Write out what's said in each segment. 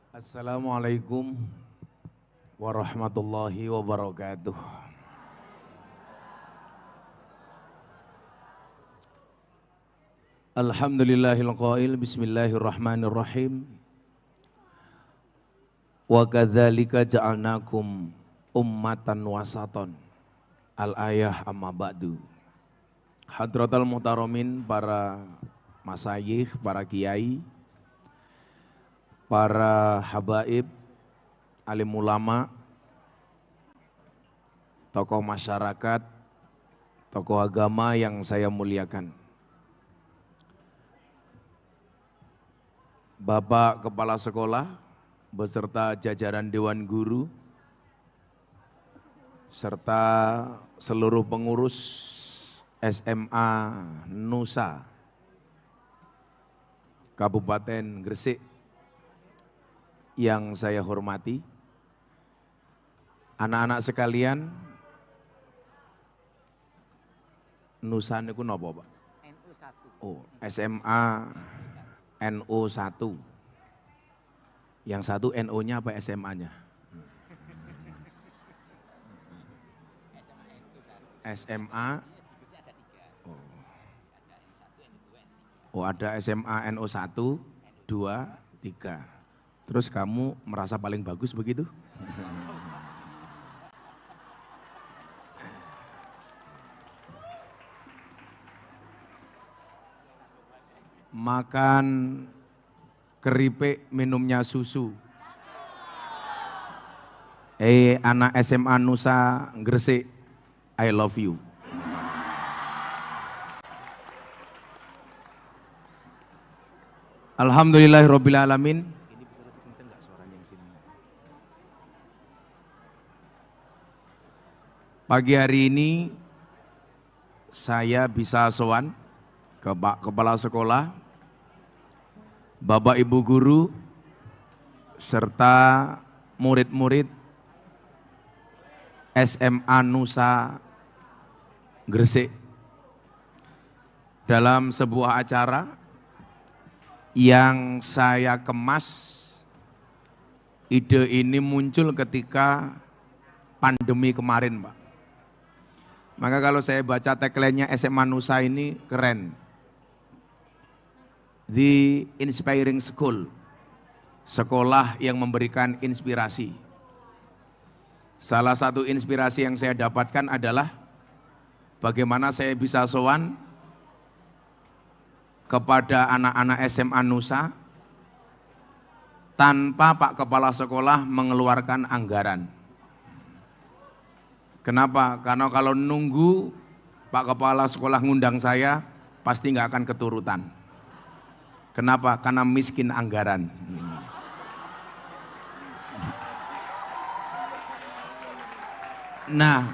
Assalamualaikum warahmatullahi wabarakatuh. Alhamdulillahil qail bismillahirrahmanirrahim. Wa kadzalika ja'alnakum ummatan wasaton. Al-ayah amma ba'du. Hadratal muhtaramin, para masyayikh, para kiai, para habaib, alim ulama, tokoh masyarakat, tokoh agama yang saya muliakan. Bapak Kepala Sekolah beserta jajaran Dewan Guru serta seluruh pengurus SMA Nusa Kabupaten Gresik yang saya hormati, anak-anak sekalian, Nusa niku napa, Pak? NU1. Oh, SMA NU1. Yang satu NO-nya apa SMA-nya? SMA. Oh, ada SMA NO1, 2, 3. Terus kamu merasa paling bagus begitu? Makan keripik, minumnya susu. Anak SMA Nusa Gresik, I love you. Alhamdulillahirabbil alamin. Ini bisa lebih kenceng enggak suaranya yang sini? Pagi hari ini saya bisa sowan ke Pak Kepala Sekolah, Bapak Ibu Guru, serta murid-murid SMA Nusa Gresik dalam sebuah acara yang saya kemas. Ide ini muncul ketika pandemi kemarin, Pak. Maka kalau saya baca tagline-nya SMA Nusa ini keren. The Inspiring School, sekolah yang memberikan inspirasi. Salah satu inspirasi yang saya dapatkan adalah bagaimana saya bisa sowan kepada anak-anak SMA Nusa tanpa Pak Kepala Sekolah mengeluarkan anggaran. Kenapa? Karena kalau nunggu Pak Kepala Sekolah ngundang saya, pasti nggak akan keturutan. Kenapa? Karena miskin anggaran. Nah,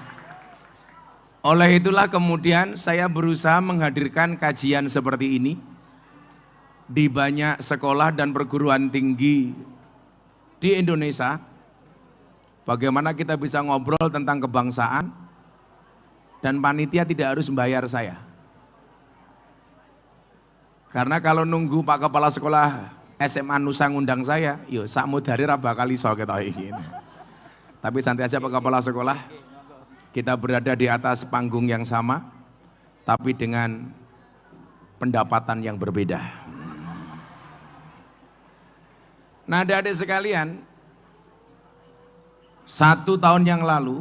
oleh itulah kemudian saya berusaha menghadirkan kajian seperti ini di banyak sekolah dan perguruan tinggi di Indonesia. Bagaimana kita bisa ngobrol tentang kebangsaan dan panitia tidak harus membayar saya. Karena kalau nunggu Pak Kepala Sekolah SMA Nusa ngundang saya, yo sak mudhari ra bakal iso ketok iki. Tapi santai aja Pak Kepala Sekolah. Kita berada di atas panggung yang sama, tapi dengan pendapatan yang berbeda. Nah, adik-adik sekalian, 1 tahun yang lalu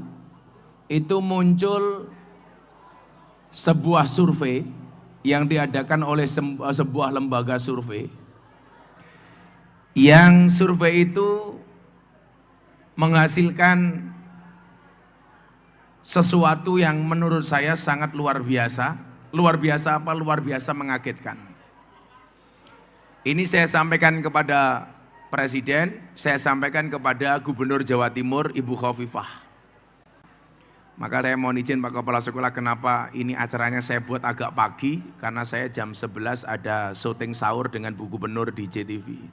itu muncul sebuah survei yang diadakan oleh sebuah lembaga survei, yang survei itu menghasilkan sesuatu yang menurut saya sangat luar biasa. Luar biasa apa? Luar biasa mengagetkan. Ini saya sampaikan kepada Presiden, saya sampaikan kepada Gubernur Jawa Timur Ibu Khofifah. Maka saya mohon izin Pak Kepala Sekolah, kenapa ini acaranya saya buat agak pagi, karena saya jam 11 ada syuting sahur dengan Bu Gubernur di JTV.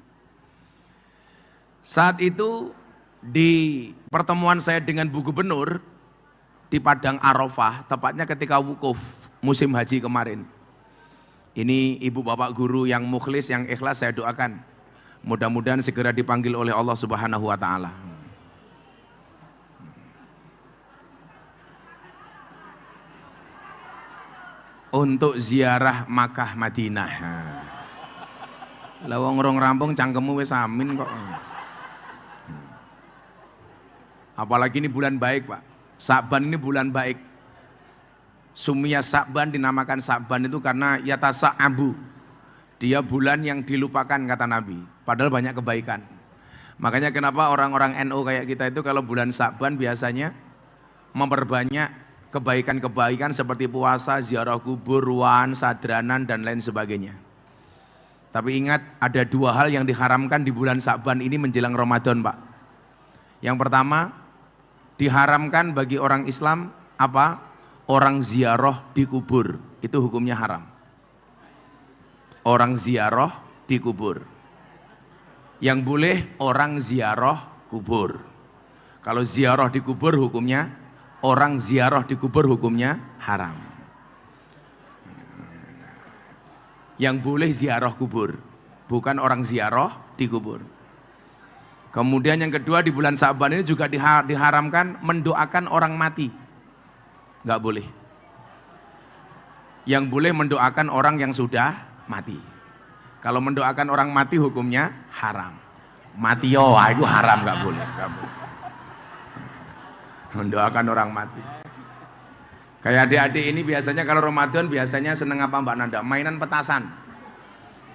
Saat itu di pertemuan saya dengan Bu Gubernur di Padang Arafah, tepatnya ketika wukuf musim haji kemarin. Ini ibu bapak guru yang mukhlis, yang ikhlas, saya doakan Mudah-mudahan segera dipanggil oleh Allah Subhanahu wa taala. Untuk ziarah Makkah Madinah. Lah wong rong rampung cangkemmu wis amin kok. Apalagi ini bulan baik, Pak. Sa'ban ini bulan baik. Sumia Sa'ban dinamakan Sa'ban itu karena yatasa'abu. Dia bulan yang dilupakan kata Nabi. Padahal banyak kebaikan. Makanya kenapa orang-orang NU kayak kita itu kalau bulan Sa'ban biasanya memperbanyak kebaikan-kebaikan seperti puasa, ziarah kubur, ruan, sadranan dan lain sebagainya. Tapi ingat ada dua hal yang diharamkan di bulan Sa'ban ini menjelang Ramadan, Pak. Yang pertama, diharamkan bagi orang Islam apa? Orang ziarah di kubur, itu hukumnya haram. Orang ziarah di kubur. Yang boleh orang ziarah kubur. Kalau ziarah di kubur hukumnya, orang ziarah di kubur hukumnya haram. Yang boleh ziarah kubur, bukan orang ziarah di kubur. Kemudian yang kedua di bulan Sa'ban ini juga diharamkan mendoakan orang mati. Enggak boleh. Yang boleh mendoakan orang yang sudah mati. Kalau mendoakan orang mati hukumnya haram. Mati yo, itu haram, enggak boleh. Mendoakan orang mati. Kayak adik-adik ini biasanya kalau Ramadan biasanya seneng apa Mbak Nanda? Mainan petasan.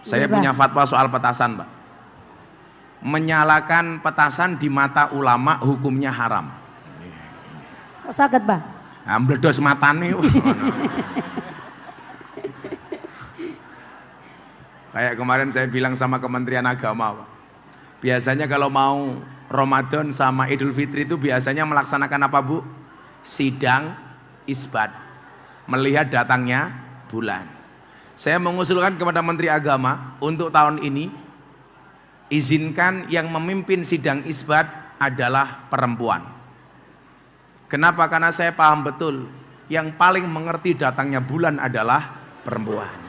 Saya punya fatwa soal petasan, Mbak. Menyalakan petasan di mata ulama hukumnya haram. Kok sakit, Mbak? Nah, meledos matane. Kayak kemarin saya bilang sama Kementerian Agama, Pak. Biasanya kalau mau Ramadan sama Idul Fitri itu biasanya melaksanakan apa, Bu? Sidang isbat, melihat datangnya bulan. Saya mengusulkan kepada Menteri Agama untuk tahun ini izinkan yang memimpin sidang isbat adalah perempuan. Kenapa? Karena saya paham betul yang paling mengerti datangnya bulan adalah perempuan.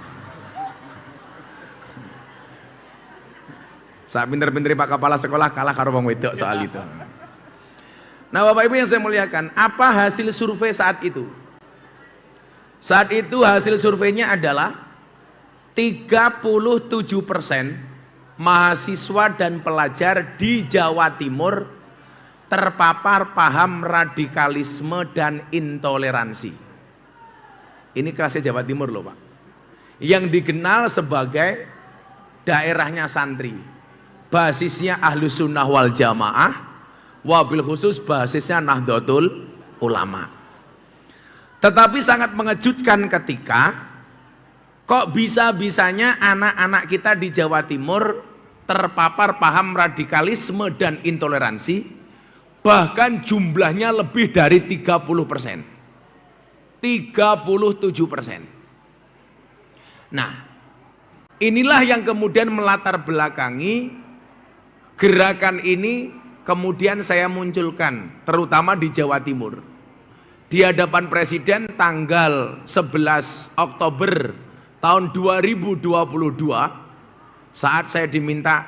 Saat pinter-pinter Pak Kepala Sekolah kalah karo wong wedok soal itu. Nah Bapak Ibu yang saya muliakan, apa hasil survei saat itu? Saat itu hasil surveinya adalah 37% mahasiswa dan pelajar di Jawa Timur terpapar paham radikalisme dan intoleransi. Ini kelasnya Jawa Timur loh Pak. Yang dikenal sebagai daerahnya santri. Basisnya Ahlus Sunnah wal Jamaah. Wabil khusus basisnya Nahdlatul Ulama. Tetapi sangat mengejutkan ketika kok bisa-bisanya anak-anak kita di Jawa Timur terpapar paham radikalisme dan intoleransi, bahkan jumlahnya lebih dari 30%. 37%. Nah, inilah yang kemudian melatar belakangi gerakan ini. Kemudian saya munculkan terutama di Jawa Timur di hadapan Presiden tanggal 11 Oktober tahun 2022 saat saya diminta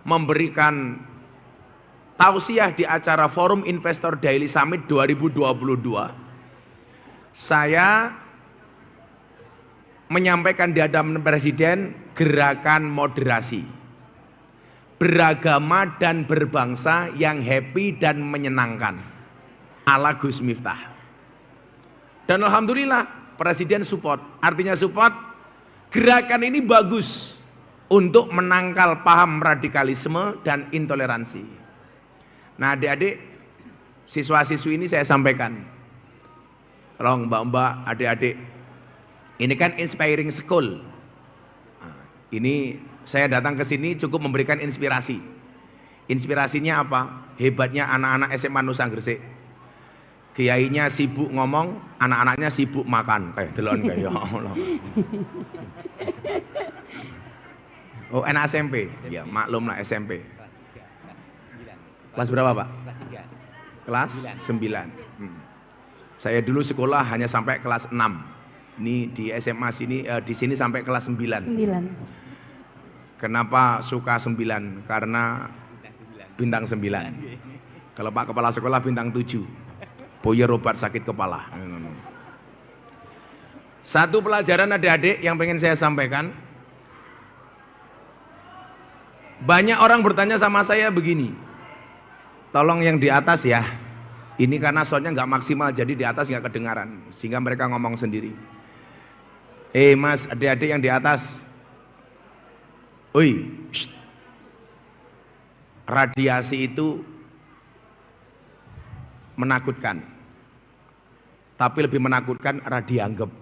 memberikan tausiah di acara Forum Investor Daily Summit 2022. Saya menyampaikan di hadapan Presiden gerakan moderasi, beragama dan berbangsa yang happy dan menyenangkan ala Gus Miftah. Dan alhamdulillah Presiden support. Artinya support, gerakan ini bagus untuk menangkal paham radikalisme dan intoleransi. Nah adik-adik, siswa-siswi ini saya sampaikan, tolong mbak-mbak, adik-adik, ini kan inspiring school. Nah, ini saya datang ke sini cukup memberikan inspirasi. Inspirasinya apa? Hebatnya anak-anak SMA Nusa Gresik. Kiainya sibuk ngomong, anak-anaknya sibuk makan. Kayak delon kayak ya Allah. Oh, anak SMP. Ya, maklum lah SMP. Kelas berapa, Pak? Kelas 9. Saya dulu sekolah hanya sampai kelas 6. Ini di SMA sini di sini sampai kelas 9. Kenapa suka 9? Karena bintang 9. Kalau Pak Kepala Sekolah bintang 7. Boyer obat sakit kepala. Satu pelajaran adik-adik yang pengen saya sampaikan. Banyak orang bertanya sama saya begini. Tolong yang di atas ya. Ini karena soundnya nggak maksimal, jadi di atas nggak kedengaran. Sehingga mereka ngomong sendiri. Mas, adik-adik yang di atas. Oi, radiasi itu menakutkan, tapi lebih menakutkan radianggep.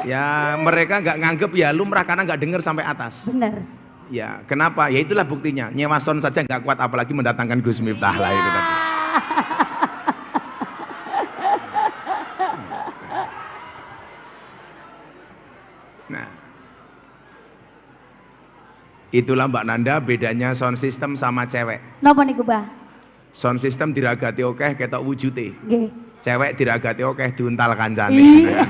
Ya mereka nggak nganggep ya lumrah karena nggak dengar sampai atas. Benar. Ya kenapa? Ya itulah buktinya. Nyewa sound saja nggak kuat, apalagi mendatangkan Gus Miftah lah itu tadi. Nah, itulah Mbak Nanda bedanya sound system sama cewek. Napa niku, Bah? Sound system diragati okeh ketok wujute. Nggih. Cewek diragati okeh diuntal kancane. Iya.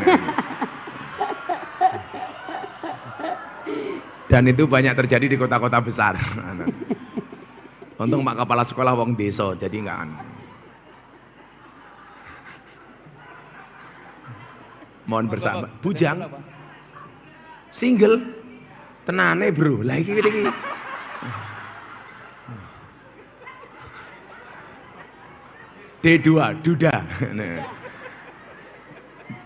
Dan itu banyak terjadi di kota-kota besar. Untung Pak Kepala Sekolah wong desa, jadi enggak anu. Mohon bersabar. Bujang. Single. Tenane, Bro. Lah iki. D2, Duda.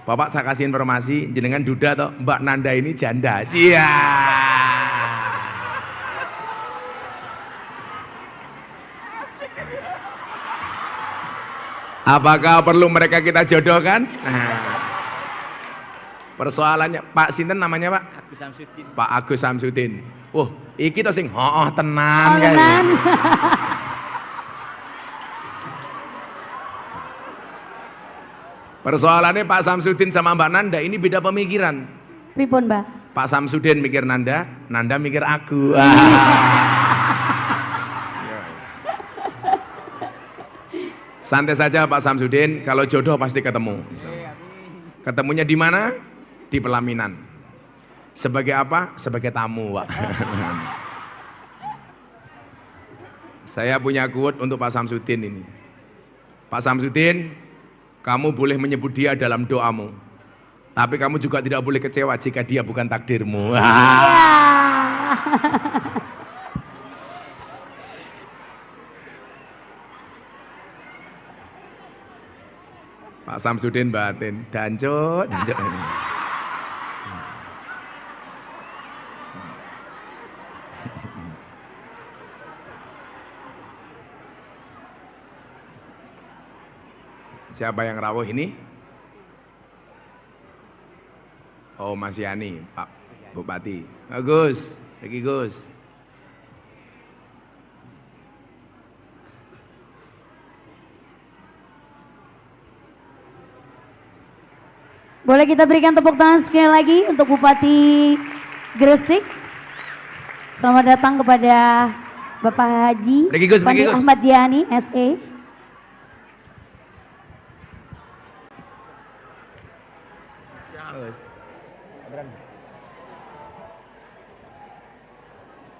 Bapak tak kasih informasi, jenengan Duda toh, Mbak Nanda ini janda. Iya. Apakah perlu mereka kita jodohkan? Nah, persoalannya Pak Sinten namanya Pak? Agus Samsudin. Pak Agus Samsudin. Iki to sing tenan kae. Tenan. Persoalannya Pak Samsudin sama Mbak Nanda ini beda pemikiran. Pripun, Mbah? Pak Samsudin mikir Nanda, Nanda mikir aku. Santai saja Pak Samsudin, kalau jodoh pasti ketemu. Ketemunya di mana? Di pelaminan. Sebagai apa? Sebagai tamu, Pak. Saya punya quote untuk Pak Samsudin ini. Pak Samsudin, kamu boleh menyebut dia dalam doamu. Tapi kamu juga tidak boleh kecewa jika dia bukan takdirmu. Pak Samsudin batin, dancut. Siapa yang rawuh ini? Oh, Mas Yani, Pak Bupati. Gus, lagi Gus. Boleh kita berikan tepuk tangan sekali lagi untuk Bupati Gresik. Selamat datang kepada Bapak Haji Pandi Ahmad Jiani, SE.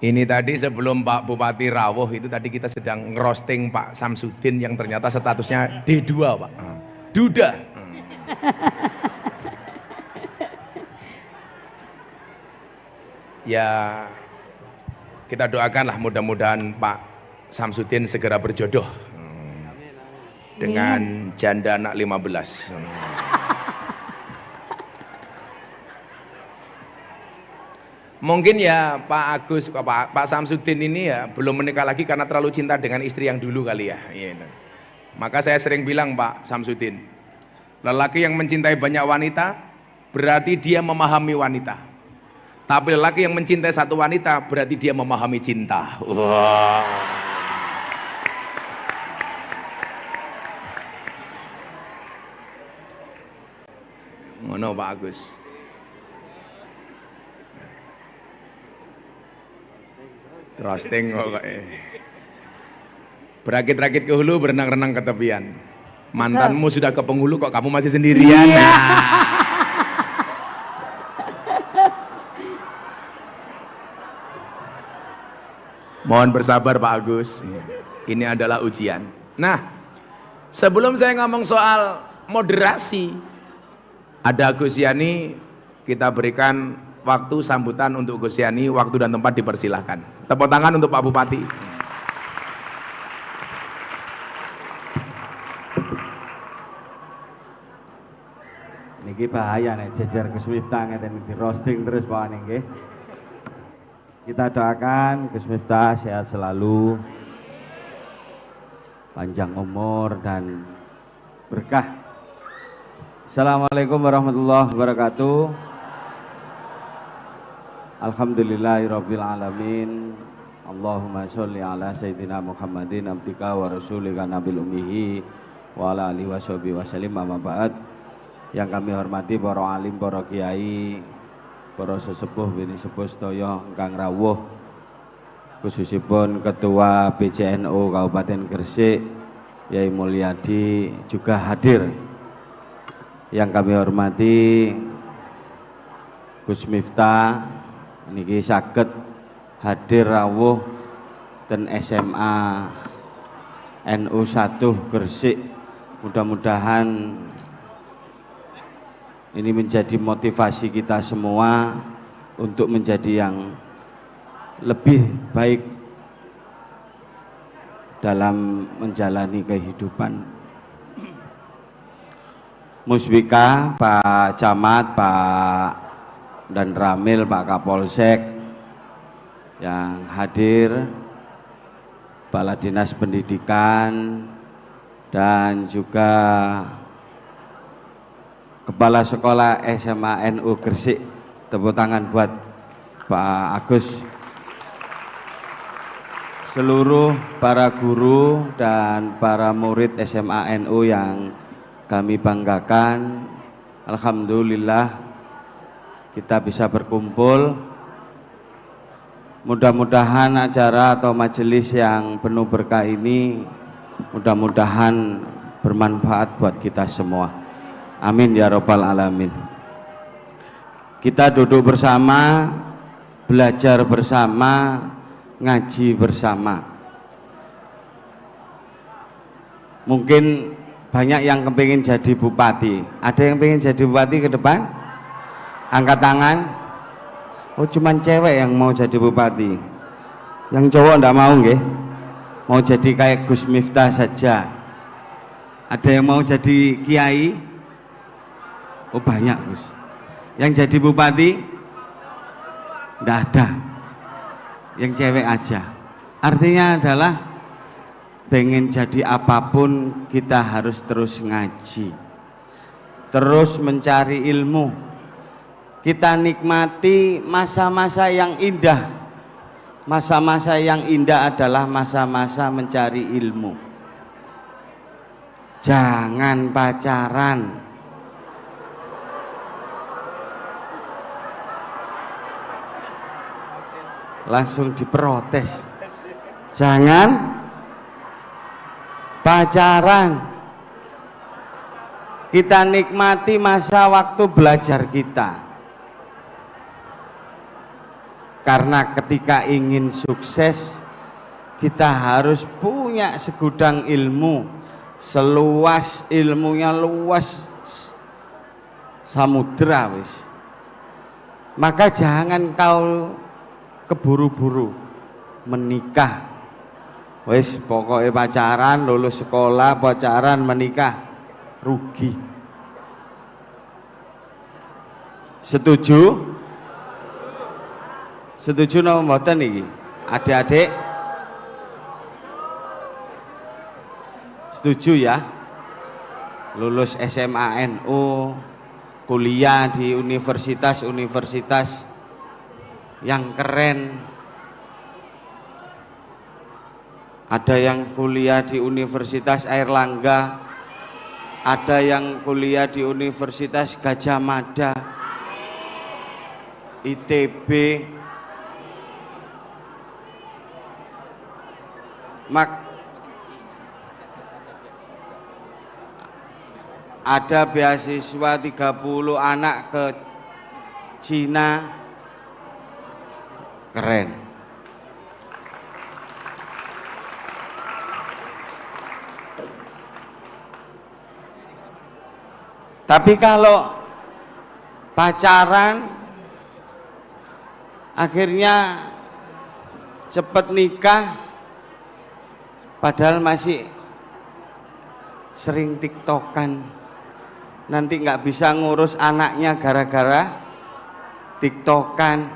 Ini tadi sebelum Pak Bupati rawuh itu tadi kita sedang ngerosting Pak Samsudin yang ternyata statusnya D2, Pak. Duda. Ya kita doakanlah mudah-mudahan Pak Samsudin segera berjodoh dengan janda anak 15. Mungkin ya Pak Agus, Pak Samsudin ini ya belum menikah lagi karena terlalu cinta dengan istri yang dulu kali ya. Maka saya sering bilang Pak Samsudin, lelaki yang mencintai banyak wanita berarti dia memahami wanita. Tapi lelaki yang mencintai satu wanita berarti dia memahami cinta. Wow. Ngono Pak Agus. Roasting kok. Berakit-rakit ke hulu, berenang-renang ke tepian. Mantanmu sudah ke penghulu kok kamu masih sendirian. Mohon bersabar Pak Agus. Ini adalah ujian. Nah, sebelum saya ngomong soal moderasi, ada Gus Yani, kita berikan waktu sambutan untuk Gus Yani, waktu dan tempat dipersilahkan. Tepuk tangan untuk Pak Bupati. Niki bahaya nih jejer Gus Miftah ngeten di roasting terus Pak niki. Kita doakan Gus Miftah sehat selalu, panjang umur dan berkah. Assalamualaikum warahmatullahi wabarakatuh. Alhamdulillahirabbil alamin. Allahumma sholli ala sayyidina Muhammadin abdika wa rasulika nabil ummihi wa ala alihi washabihi wasallim. Amma ba'd. Yang kami hormati para alim, para kiai, para sesepuh bini sepuh sedaya ingkang rawuh, khususipun Ketua PCNU Kabupaten Gresik Yai Mulyadi juga hadir. Yang kami hormati Gus Miftah niki saged hadir rawuh dan SMA NU 1 Gresik. Mudah-mudahan ini menjadi motivasi kita semua untuk menjadi yang lebih baik dalam menjalani kehidupan. Musbika, Pak Camat, Pak dan Ramil, Pak Kapolsek yang hadir, Kepala Dinas Pendidikan dan juga Kepala Sekolah SMA NU Gresik. Tepuk tangan buat Pak Agus. Seluruh para guru dan para murid SMA NU yang kami banggakan, alhamdulillah kita bisa berkumpul. Mudah-mudahan acara atau majelis yang penuh berkah ini mudah-mudahan bermanfaat buat kita semua. Amin ya rabbal alamin. Kita duduk bersama, belajar bersama, ngaji bersama. Mungkin banyak yang kepingin jadi bupati. Ada yang pengen jadi bupati ke depan? Angkat tangan. Oh, cuman cewek yang mau jadi bupati. Yang cowok enggak mau nggih? Mau jadi kayak Gus Miftah saja. Ada yang mau jadi kiai? Oh banyak Gus. Yang jadi bupati? Enggak ada. Yang cewek aja. Artinya adalah pengen jadi apapun kita harus terus ngaji, terus mencari ilmu. Kita nikmati masa-masa yang indah. Masa-masa yang indah adalah masa-masa mencari ilmu. Jangan pacaran. Langsung diprotes. Jangan pacaran. Kita nikmati masa waktu belajar kita. Karena ketika ingin sukses, kita harus punya segudang ilmu. Seluas ilmunya luas samudra wis. Maka jangan kau keburu-buru menikah. Wis pokoknya pacaran, lulus sekolah, pacaran, menikah, rugi. Setuju? Setuju napa mboten iki? Adik-adik? Setuju ya? Lulus SMA NU, kuliah di universitas-universitas yang keren. Ada yang kuliah di Universitas Airlangga, ada yang kuliah di Universitas Gadjah Mada, ITB. Ada beasiswa 30 anak ke Cina. Keren. Tapi kalau pacaran akhirnya cepet nikah, padahal masih sering tiktokan, nanti nggak bisa ngurus anaknya gara-gara tiktokan.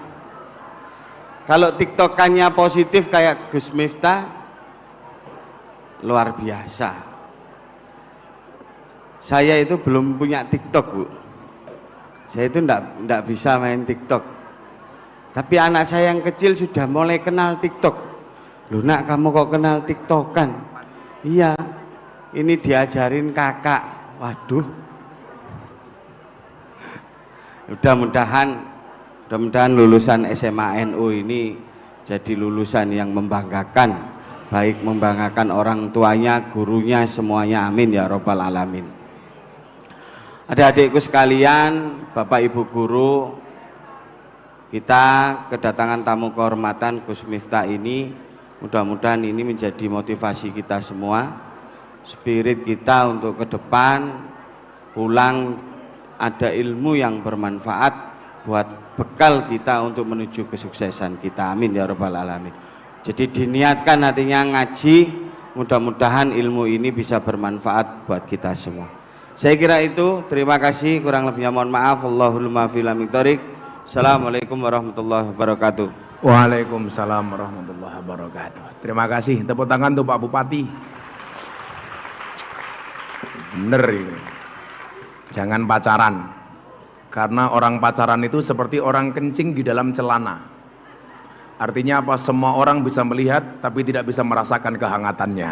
Kalau tiktokannya positif kayak Gus Miftah, luar biasa. Saya itu belum punya TikTok, Bu. Saya itu enggak bisa main TikTok. Tapi anak saya yang kecil sudah mulai kenal TikTok. Loh nak, kamu kok kenal TikTokan? Iya, ini diajarin kakak. Waduh. Mudah-mudahan lulusan SMA NU ini jadi lulusan yang membanggakan. Baik membanggakan orang tuanya, gurunya, semuanya. Amin ya robbal alamin. Adik-adikku sekalian, Bapak Ibu guru, kita kedatangan tamu kehormatan Gus Miftah ini, mudah-mudahan ini menjadi motivasi kita semua, spirit kita untuk ke depan, pulang ada ilmu yang bermanfaat buat bekal kita untuk menuju kesuksesan kita. Amin ya rabbal alamin. Jadi diniatkan nantinya ngaji, mudah-mudahan ilmu ini bisa bermanfaat buat kita semua. Saya kira itu, terima kasih, kurang lebihnya mohon maaf. Allahul muwaffiq ila thoriq. Assalamualaikum warahmatullahi wabarakatuh. Waalaikumsalam warahmatullahi wabarakatuh. Terima kasih, tepuk tangan untuk Pak Bupati. Bener ini. Jangan pacaran, karena orang pacaran itu seperti orang kencing di dalam celana. Artinya apa? Semua orang bisa melihat tapi tidak bisa merasakan kehangatannya.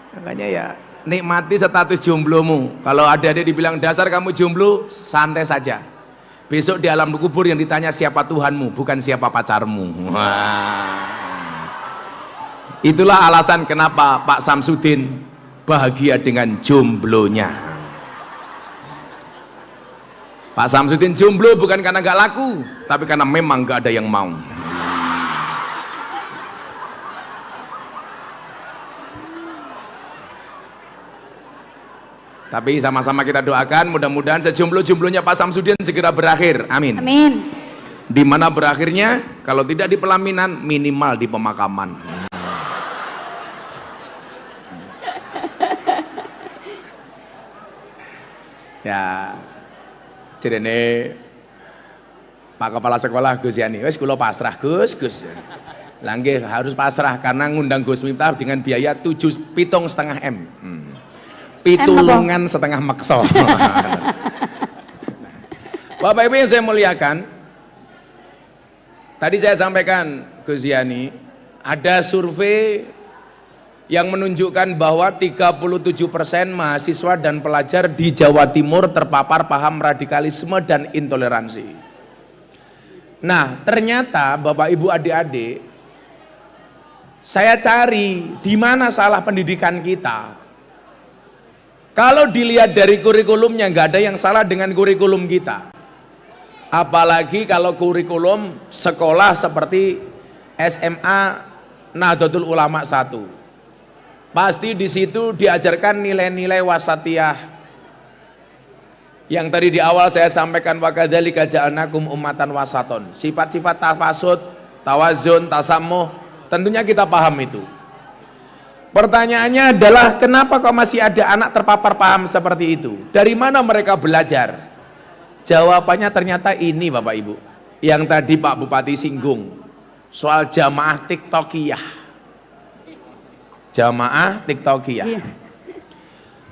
Makanya ya nikmati status jomblomu. Kalau ada dibilang dasar kamu jomblo, santai saja. Besok di alam kubur yang ditanya siapa Tuhanmu, bukan siapa pacarmu. Itulah alasan kenapa Pak Samsudin bahagia dengan jomblonya. Pak Samsudin jomblo bukan karena gak laku, tapi karena memang gak ada yang mau. Tapi sama-sama kita doakan, mudah-mudahan sejomblo-jomblonya Pak Samsudin segera berakhir. Amin. Amin. Di mana berakhirnya? Kalau tidak di pelaminan, minimal di pemakaman. Ya, jirene Pak Kepala Sekolah Gus Yani, wes kula pasrah Gus. Langgih harus pasrah karena ngundang Gus Miftah dengan biaya 7,5 M. Pitulungan setengah makso. Bapak Ibu yang saya muliakan, tadi saya sampaikan Gus Yani, ada survei yang menunjukkan bahwa 37% mahasiswa dan pelajar di Jawa Timur terpapar paham radikalisme dan intoleransi. Nah, ternyata Bapak Ibu adik-adik, saya cari di mana salah pendidikan kita. Kalau dilihat dari kurikulumnya, nggak ada yang salah dengan kurikulum kita. Apalagi kalau kurikulum sekolah seperti SMA Nahdlatul Ulama 1. Pasti di situ diajarkan nilai-nilai wasatiyah. Yang tadi di awal saya sampaikan, wa kadzalika ja'alnakum ummatan wasaton. Sifat-sifat tafasud, tawazun, tasamuh, tentunya kita paham itu. Pertanyaannya adalah kenapa kok masih ada anak terpapar paham seperti itu? Dari mana mereka belajar? Jawabannya ternyata ini Bapak Ibu, yang tadi Pak Bupati singgung, soal jamaah tiktokiyah. Jamaah tiktokiyah.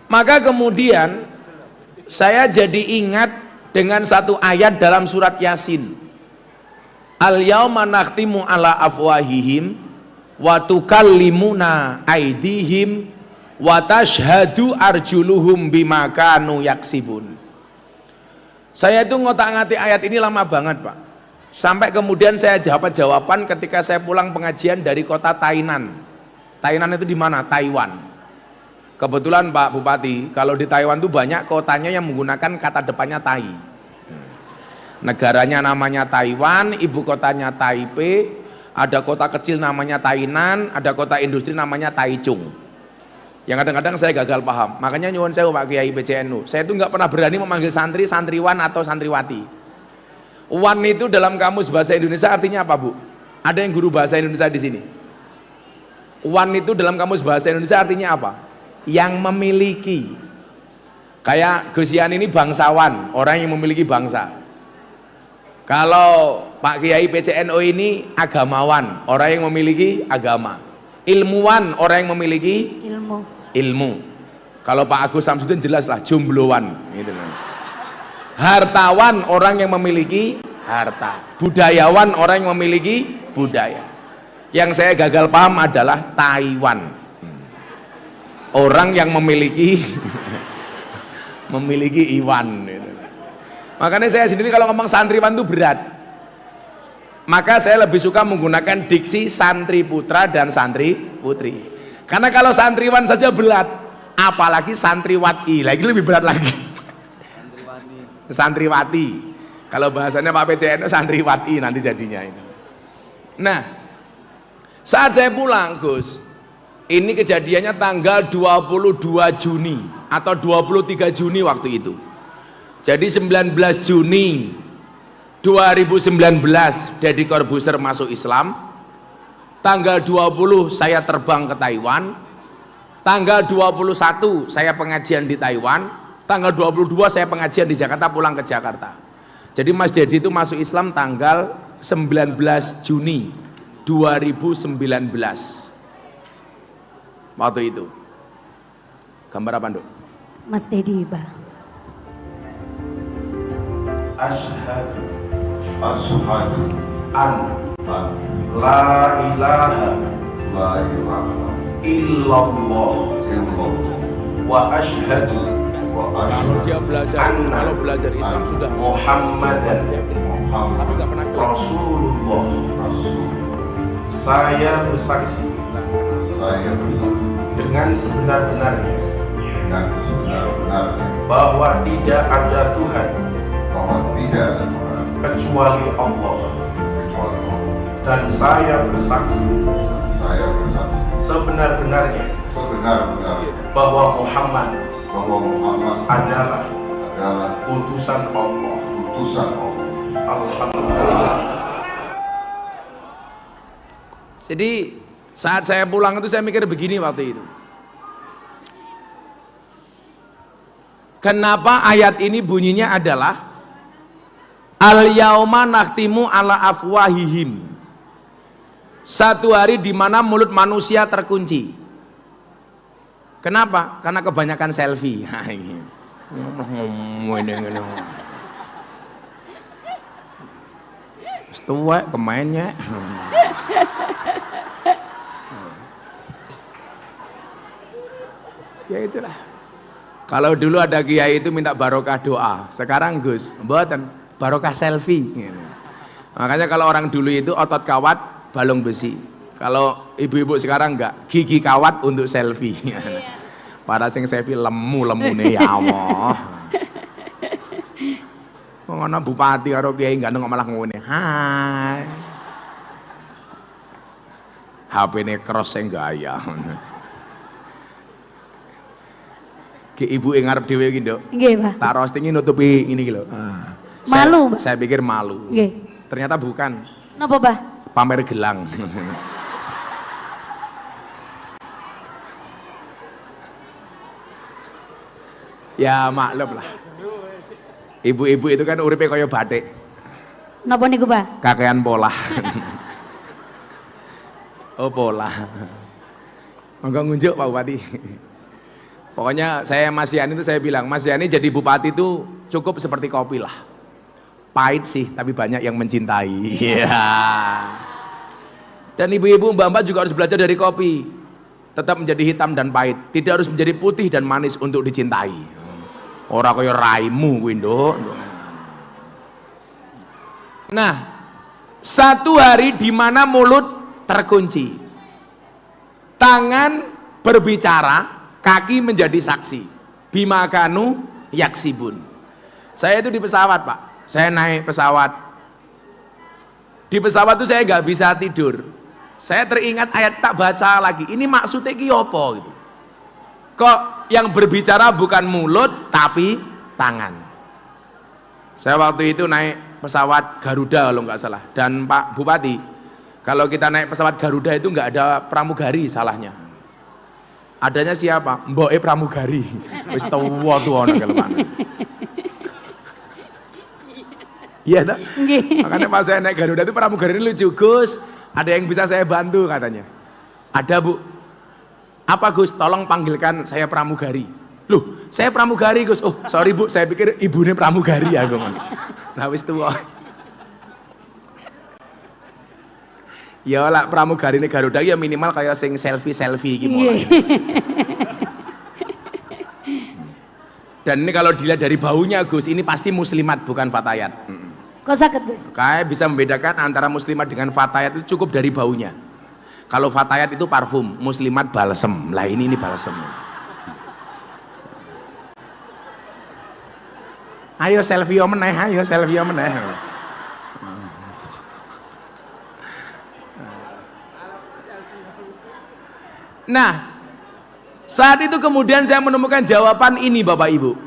Maka kemudian saya jadi ingat dengan satu ayat dalam surat Yasin. Al-yauma nakhtimu ala afwahihim wa tukallimuna aydihim wa tashhadu arjuluhum bima kanu yaksibun. Saya itu ngotak-ngatik ayat ini lama banget Pak, sampai kemudian saya jawaban ketika saya pulang pengajian dari kota Tainan. Tainan itu di mana? Taiwan. Kebetulan Pak Bupati, kalau di Taiwan itu banyak kotanya yang menggunakan kata depannya Tai. Negaranya namanya Taiwan, ibu kotanya Taipei. Ada kota kecil namanya Tainan, ada kota industri namanya Taichung. Yang kadang-kadang saya gagal paham. Makanya nyuwun sewu Pak Kiai PCNU. Saya itu nggak pernah berani memanggil santri, santriwan atau santriwati. Wan itu dalam kamus bahasa Indonesia artinya apa, Bu? Ada yang guru bahasa Indonesia di sini? Wan itu dalam kamus bahasa Indonesia artinya apa? Yang memiliki. Kayak Gus Yan ini bangsawan, orang yang memiliki bangsa. Kalau Pak Kiai PCNU ini agamawan, orang yang memiliki agama. Ilmuwan, orang yang memiliki ilmu. Kalau Pak Agus Samsudin jelas lah jomblowan gitu. Hartawan, orang yang memiliki harta. Budayawan, orang yang memiliki budaya. Yang saya gagal paham adalah Taiwan, orang yang memiliki Iwan gitu. Makanya saya sendiri kalau ngomong santriwan itu berat, maka saya lebih suka menggunakan diksi santri putra dan santri putri. Karena kalau santriwan saja berat, apalagi santriwati, lagi lebih berat lagi. Santriwati. Kalau bahasanya Pak PCN santriwati nanti jadinya itu. Nah, saat saya pulang, Gus, ini kejadiannya tanggal 22 Juni atau 23 Juni waktu itu. Jadi 19 Juni 2019 Deddy Corbuzier masuk Islam. Tanggal 20 saya terbang ke Taiwan. Tanggal 21 saya pengajian di Taiwan. Tanggal 22 saya pengajian di Jakarta, pulang ke Jakarta. Jadi Mas Deddy itu masuk Islam tanggal 19 Juni 2019 waktu itu. Gambar apa, Nduk? Mas Deddy, Pak. Asyhadu an la ilaha illallah wa asyhadu. Kalau dia belajar Islam sudah Muhammadan Rasulullah. Saya bersaksi dengan sebenar-benarnya bahwa tidak ada Tuhan kecuali Allah, dan saya bersaksi sebenar-benarnya bahwa Muhammad adalah utusan Allah. Alhamdulillah. Jadi saat saya pulang itu saya mikir begini waktu itu. Kenapa ayat ini bunyinya adalah al-yauma nakhtimu ala afwahihim. Satu hari di mana mulut manusia terkunci. Kenapa? Karena kebanyakan selfie. Setuwek kemainnya. Ya itulah. Kalau dulu ada kiai itu minta barokah doa, sekarang Gus, mboten, barokah selfie. Makanya kalau orang dulu itu otot kawat, balung besi. Kalau ibu-ibu sekarang enggak, gigi kawat untuk selfie. Para sing selfie lemu-lemune ya Allah. Ngono bupati karo kiai ganteng kok malah ngene. Hai. HP-ne cross sing gaya. Ki ibu ngarep dhewe iki, Nduk. Nggih, Pak. Tak roastingi nutupi ini iki lho. Malu, Pak. Saya pikir malu. Nggih. Ternyata bukan. Napa, Pak? Pamer gelang. Ya maklum lah. Ibu-ibu itu kan uripe kaya batik. Napa niku, Pak? Kakean pola. Oh, pola. Monggo ngunjuk Pak Bupati. Pokoknya saya Mas Yani itu saya bilang, Mas Yani jadi bupati itu cukup seperti kopi lah. Pahit sih, tapi banyak yang mencintai. Iya. Dan ibu-ibu, mbak-mbak juga harus belajar dari kopi. Tetap menjadi hitam dan pahit, tidak harus menjadi putih dan manis untuk dicintai. Ora kaya raimu kuwi, Nduk. Nah, satu hari di mana mulut terkunci. Tangan berbicara, kaki menjadi saksi. Bima kanu yaksibun. Saya itu di pesawat, Pak. Saya naik pesawat. Di pesawat itu saya nggak bisa tidur. Saya teringat ayat, tak baca lagi. Ini maksudnya ki apa gitu. Kok yang berbicara bukan mulut tapi tangan. Saya waktu itu naik pesawat Garuda kalau nggak salah, dan Pak Bupati, kalau kita naik pesawat Garuda itu nggak ada pramugari salahnya. Adanya siapa? Mboke pramugari. Wis tuwa tuwa nang kelemane. Iya tak? Makanya pas saya naik Garuda itu pramugari ini lucu, Gus, ada yang bisa saya bantu katanya. Ada Bu. Apa Gus? Tolong panggilkan saya pramugari. Loh, saya pramugari Gus. Oh, sorry Bu, saya pikir ibunya pramugari ya Gus. Nah wis tuwa. Ya lah pramugari ini Garuda ya minimal kayak sing selfie gitu. Dan ini kalau dilihat dari baunya Gus, ini pasti muslimat bukan fatayat. Kok sakit Gus? Kayak bisa membedakan antara muslimat dengan fatayat itu cukup dari baunya. Kalau fatayat itu parfum, muslimat balsem. Lah ini balsem. Ayo selfie meneh, ayo selfie meneh. Nah, saat itu kemudian saya menemukan jawaban ini Bapak Ibu.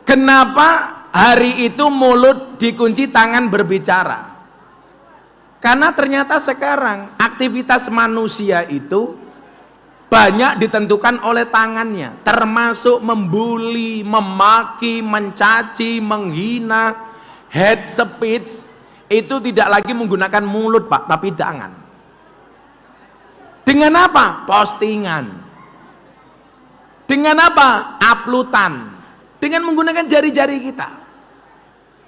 Kenapa hari itu mulut dikunci, tangan berbicara? Karena ternyata sekarang aktivitas manusia itu banyak ditentukan oleh tangannya, termasuk membuli, memaki, mencaci, menghina, hate speech itu tidak lagi menggunakan mulut Pak, tapi tangan. Dengan apa? Postingan. Dengan apa? Uploadan. Dengan menggunakan jari-jari kita.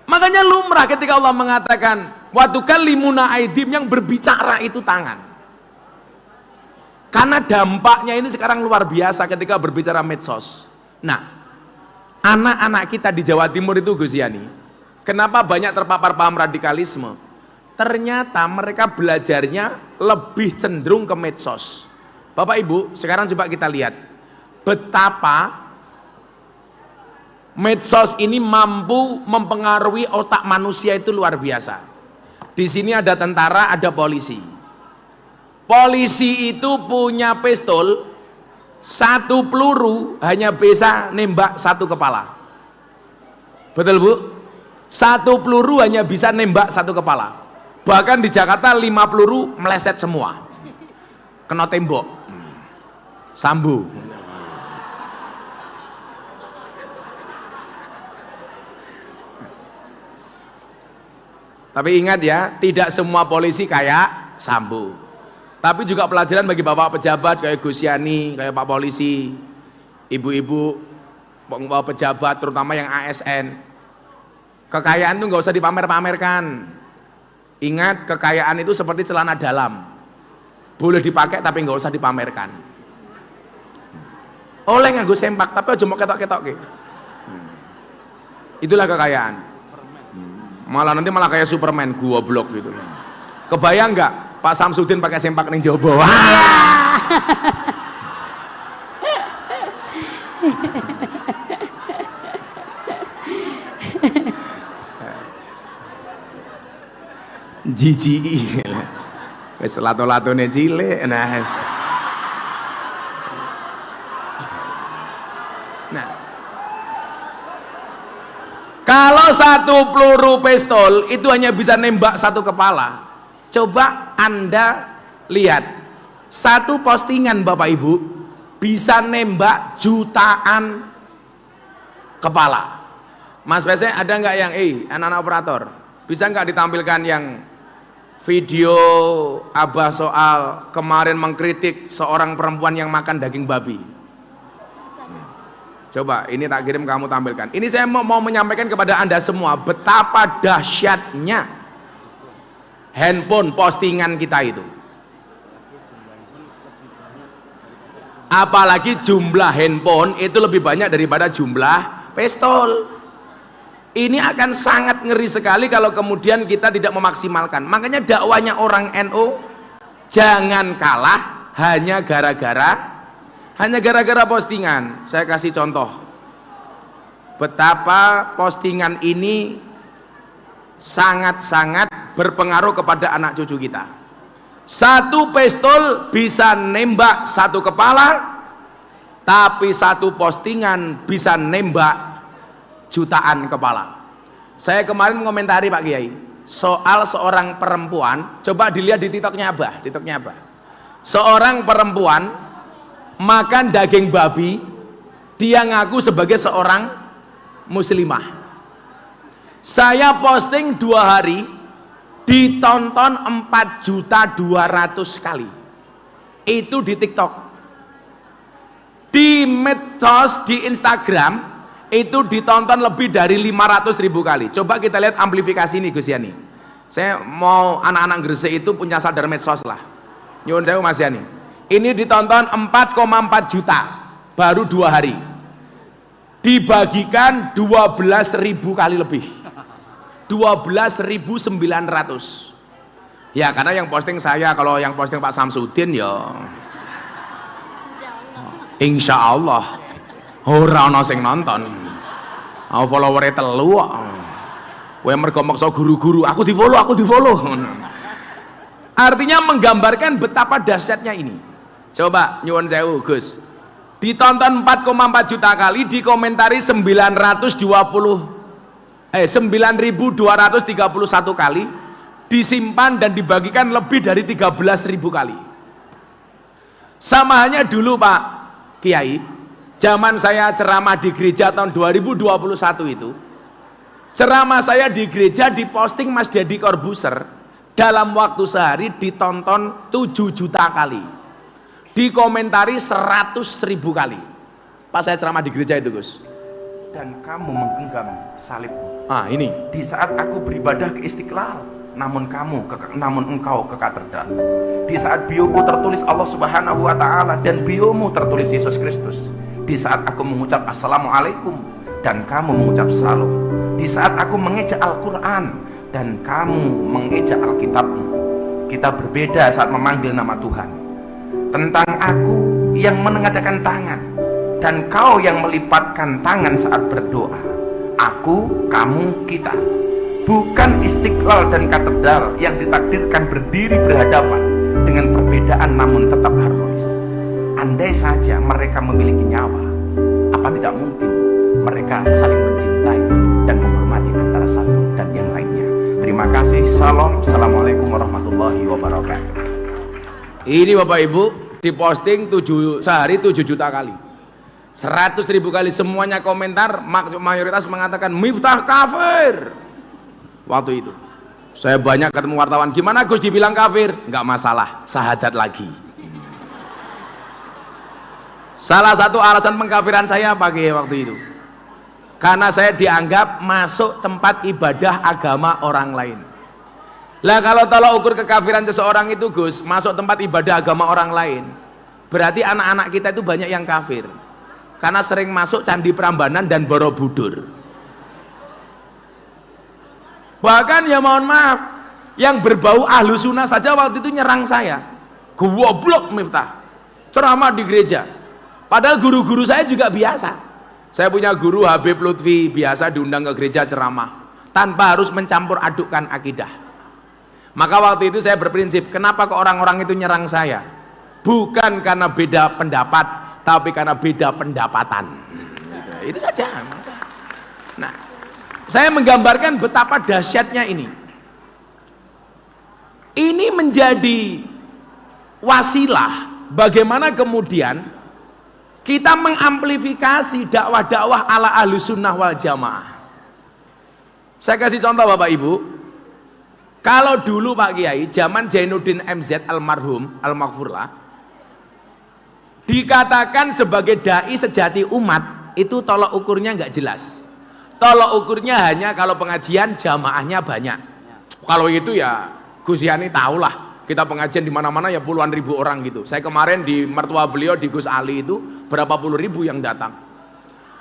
Makanya lumrah ketika Allah mengatakan wa tukallimuna aidim, yang berbicara itu tangan. Karena dampaknya ini sekarang luar biasa ketika berbicara medsos. Nah, anak-anak kita di Jawa Timur itu Gus Yani, kenapa banyak terpapar paham radikalisme? Ternyata mereka belajarnya lebih cenderung ke medsos. Bapak Ibu, sekarang coba kita lihat betapa medsos ini mampu mempengaruhi otak manusia itu luar biasa. Di sini ada tentara, ada polisi. Polisi itu punya pistol, satu peluru hanya bisa nembak satu kepala. Betul Bu? Satu peluru hanya bisa nembak satu kepala. Bahkan di Jakarta 5 peluru meleset semua, kena tembok, sambu. Tapi ingat ya, tidak semua polisi kayak Sambo. Tapi juga pelajaran bagi bapak pejabat kayak Gus Yani, kayak Pak Polisi, ibu-ibu bapak pejabat terutama yang ASN. Kekayaan itu nggak usah dipamer-pamerkan. Ingat, kekayaan itu seperti celana dalam, boleh dipakai tapi nggak usah dipamerkan. Oleh nganggo sempak tapi aja mau ketok-ketok. Itulah kekayaan. Malah nanti malah kayak Superman, goblok gitu. Kebayang nggak Pak Samsudin pakai sempak ning jowo? Jiji, wis lato-latone cilik, nah. Kalau satu peluru pistol itu hanya bisa nembak satu kepala. Coba Anda lihat, satu postingan Bapak Ibu bisa nembak jutaan kepala. Mas PC ada nggak yang anak-anak operator, bisa nggak ditampilkan yang video Abah soal kemarin mengkritik seorang perempuan yang makan daging babi? Coba ini tak kirim, kamu tampilkan. Ini saya mau menyampaikan kepada Anda semua betapa dahsyatnya handphone postingan kita itu. Apalagi jumlah handphone itu lebih banyak daripada jumlah pistol. Ini akan sangat ngeri sekali kalau kemudian kita tidak memaksimalkan. Makanya dakwanya orang NU jangan kalah hanya gara-gara postingan. Saya kasih contoh betapa postingan ini sangat-sangat berpengaruh kepada anak cucu kita. Satu pistol bisa nembak satu kepala, tapi satu postingan bisa nembak jutaan kepala. Saya kemarin mengomentari Pak Kiai soal seorang perempuan, coba dilihat di TikToknya Abah, seorang perempuan makan daging babi, dia ngaku sebagai seorang muslimah. Saya posting 2 hari, ditonton 4.200.000 kali. Itu di TikTok. Di medsos, di Instagram, itu ditonton lebih dari 500.000 kali. Coba kita lihat amplifikasi ini Gus Yani. Saya mau anak-anak Gresik itu punya sadar medsos lah. Nyuwun sewu Mas Yani. Ini ditonton 4,4 juta, baru 2 hari. Dibagikan 12.000 kali lebih. 12.900. Ya karena yang posting saya, kalau yang posting Pak Samsudin ya insya Allah ora ana sing nonton. Followernya telu kok. Kowe mergo maksa guru-guru, aku di follow. Artinya menggambarkan betapa dahsyatnya ini. Coba nyuwun sewu Gus. Ditonton 4,4 juta kali, dikomentari 9.231 kali, disimpan dan dibagikan lebih dari 13.000 kali. Sama halnya dulu Pak Kiai, zaman saya ceramah di gereja tahun 2021 itu, ceramah saya di gereja diposting Mas Deddy Corbuzier, dalam waktu sehari ditonton 7 juta kali, dikomentari 100.000 kali. Pas saya ceramah di gereja itu Gus. Dan kamu menggenggam salib. Ini di saat aku beribadah ke Istiqlal, namun engkau ke katedral. Di saat bioku tertulis Allah Subhanahu wa Ta'ala dan biomu tertulis Yesus Kristus. Di saat aku mengucap Assalamualaikum dan kamu mengucap Salam. Di saat aku mengeja Al-Quran dan kamu mengeja Alkitabmu. Kita berbeda saat memanggil nama Tuhan. Tentang aku yang menengadakan tangan dan kau yang melipatkan tangan saat berdoa. Aku, kamu, kita. Bukan Istiqlal dan katedral yang ditakdirkan berdiri berhadapan dengan perbedaan namun tetap harmonis. Andai saja mereka memiliki nyawa, apa tidak mungkin mereka saling mencintai dan menghormati antara satu dan yang lainnya. Terima kasih. Salam. Assalamualaikum warahmatullahi wabarakatuh. Ini Bapak Ibu diposting sehari 7 juta kali. 100.000 kali, semuanya komentar, mayoritas mengatakan Miftah kafir. Waktu itu saya banyak ketemu wartawan, gimana Gus dibilang kafir? Enggak masalah, syahadat lagi. Salah satu alasan pengkafiran saya pakai waktu itu, karena saya dianggap masuk tempat ibadah agama orang lain. Lah kalau tolak ukur kekafiran seseorang itu Gus, masuk tempat ibadah agama orang lain, berarti anak-anak kita itu banyak yang kafir. Karena sering masuk Candi Prambanan dan Borobudur. Bahkan ya mohon maaf, yang berbau ahlu sunnah saja waktu itu nyerang saya. Goblok Miftah, ceramah di gereja. Padahal guru-guru saya juga biasa. Saya punya guru Habib Lutfi, biasa diundang ke gereja ceramah, tanpa harus mencampur adukkan akidah. Maka waktu itu saya berprinsip, kenapa kok orang-orang itu nyerang saya? Bukan karena beda pendapat, tapi karena beda pendapatan. Itu saja. Nah, saya menggambarkan betapa dahsyatnya ini. Ini menjadi wasilah bagaimana kemudian kita mengamplifikasi dakwah-dakwah ala Ahlus Sunnah wal Jamaah. Saya kasih contoh Bapak Ibu. Kalau dulu Pak Kiai, zaman Zainuddin MZ almarhum, al-maghfurlah, dikatakan sebagai dai sejati umat, itu tolok ukurnya nggak jelas. Tolok ukurnya hanya kalau pengajian jamaahnya banyak. Kalau itu ya Gus Yani tahulah, kita pengajian di mana-mana ya puluhan ribu orang gitu. Saya kemarin di mertua beliau di Gus Ali itu berapa puluh ribu yang datang.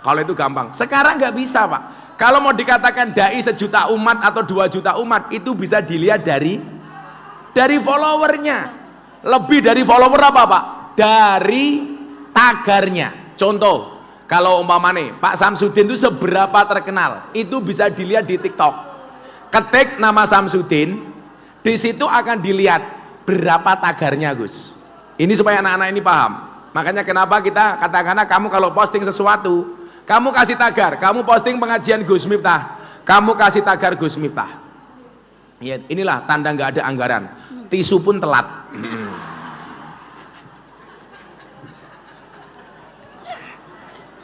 Kalau itu gampang. Sekarang nggak bisa Pak. Kalau mau dikatakan dai sejuta umat atau 2 juta umat, itu bisa dilihat dari followernya. Lebih dari follower apa Pak? Dari tagarnya. Contoh, kalau umpamanya Pak Samsudin itu seberapa terkenal, itu bisa dilihat di TikTok. Ketik nama Samsudin, di situ akan dilihat berapa tagarnya Gus. Ini supaya anak-anak ini paham. Makanya kenapa kita katakanlah kamu kalau posting sesuatu, kamu kasih tagar, kamu posting pengajian Gus Miftah, kamu kasih tagar Gus Miftah. Ya, inilah tanda nggak ada anggaran. Tisu pun telat.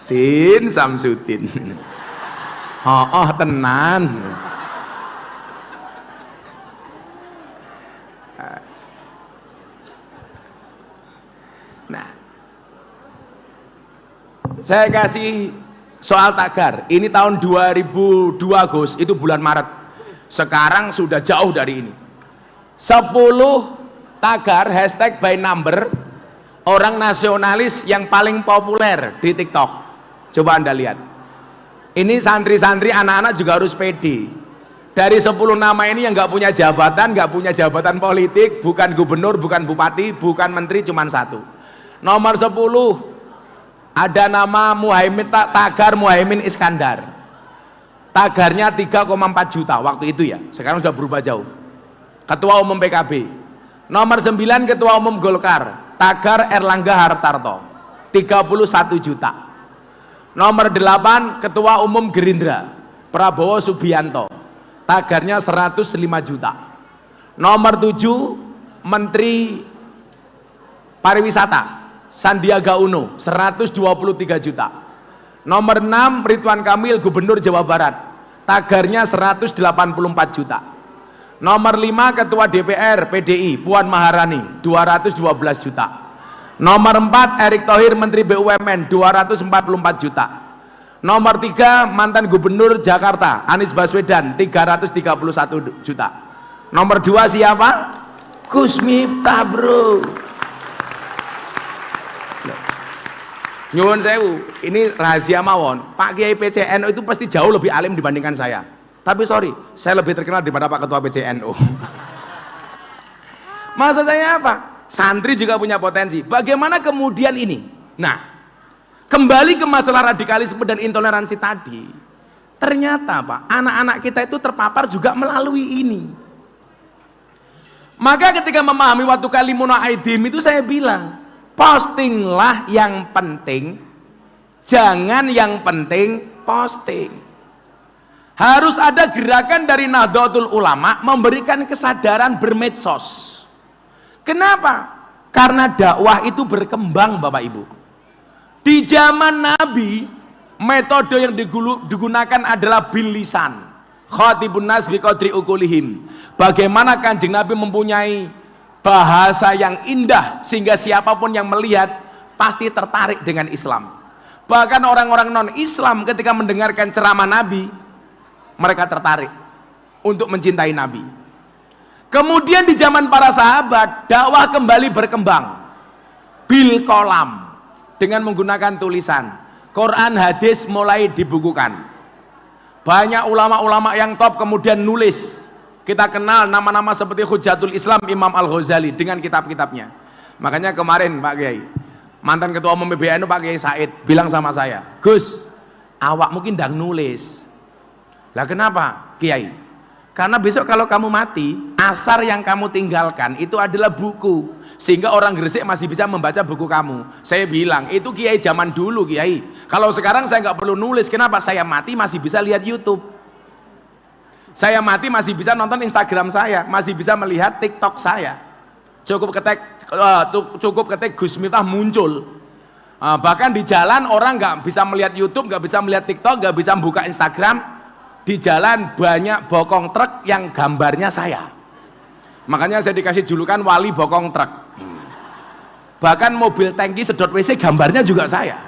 Tin Samsudin. Oh, tenan. Nah, saya kasih soal tagar. Ini tahun 2002 Gus, itu bulan Maret. Sekarang sudah jauh dari ini. 10 tagar hashtag by number orang nasionalis yang paling populer di TikTok. Coba Anda lihat. Ini santri-santri anak-anak juga harus pede. Dari 10 nama ini yang nggak punya jabatan politik, bukan gubernur, bukan bupati, bukan menteri, cuma satu. Nomor 10 ada nama Muhaimin, tagar Muhaimin Iskandar. Tagarnya 3,4 juta waktu itu ya. Sekarang sudah berubah jauh. Ketua Umum PKB. Nomor 9 Ketua Umum Golkar, tagar Erlangga Hartarto, 31 juta. Nomor 8 Ketua Umum Gerindra, Prabowo Subianto, tagarnya 105 juta. Nomor 7 Menteri Pariwisata, Sandiaga Uno, 123 juta. Nomor 6 Ridwan Kamil, Gubernur Jawa Barat, tagarnya 184 juta. Nomor 5 Ketua DPR PDI, Puan Maharani, 212 juta. Nomor 4 Erick Thohir, Menteri BUMN, 244 juta. Nomor 3 mantan Gubernur Jakarta Anies Baswedan, 331 juta. Nomor 2 siapa? Gus Miftah, bro. Nyuwun sewu, ini rahasia mawon. Pak Kiai PCNU itu pasti jauh lebih alim dibandingkan saya. Tapi sorry, saya lebih terkenal daripada Pak Ketua PCNU. Maksud saya apa? Santri juga punya potensi. Bagaimana kemudian ini? Nah, kembali ke masalah radikalisme dan intoleransi tadi. Ternyata Pak, anak-anak kita itu terpapar juga melalui ini. Maka ketika memahami waktu kalimuna aidim itu saya bilang, postinglah yang penting, jangan yang penting posting. Harus ada gerakan dari Nahdlatul Ulama memberikan kesadaran bermedsos. Kenapa? Karena dakwah itu berkembang Bapak Ibu. Di zaman Nabi, metode yang digunakan adalah bil lisan. Khatibun nas biqadri uqulihim. Bagaimana Kanjeng Nabi mempunyai bahasa yang indah sehingga siapapun yang melihat pasti tertarik dengan Islam. Bahkan orang-orang non-Islam ketika mendengarkan ceramah Nabi, mereka tertarik untuk mencintai Nabi. Kemudian di zaman para sahabat, dakwah kembali berkembang bil kolam, dengan menggunakan tulisan. Quran, hadis mulai dibukukan. Banyak ulama-ulama yang top kemudian nulis. Kita kenal nama-nama seperti Hujatul Islam Imam Al-Ghazali dengan kitab-kitabnya. Makanya kemarin Pak Kiai, mantan Ketua Umum PBNU Pak Kiai Said bilang sama saya, Gus, awak mungkin ndang nulis. Lah kenapa Kiai? Karena besok kalau kamu mati, asar yang kamu tinggalkan itu adalah buku, sehingga orang Gresik masih bisa membaca buku kamu. Saya bilang, itu Kiai zaman dulu Kiai. Kalau sekarang saya nggak perlu nulis. Kenapa? Saya mati masih bisa lihat YouTube. Saya mati masih bisa nonton Instagram saya, masih bisa melihat TikTok saya. Cukup ketik Gus Miftah muncul. Bahkan di jalan orang nggak bisa melihat YouTube, nggak bisa melihat TikTok, nggak bisa buka Instagram. Di jalan banyak bokong truk yang gambarnya saya. Makanya saya dikasih julukan wali bokong truk. Bahkan mobil tangki sedot WC gambarnya juga saya.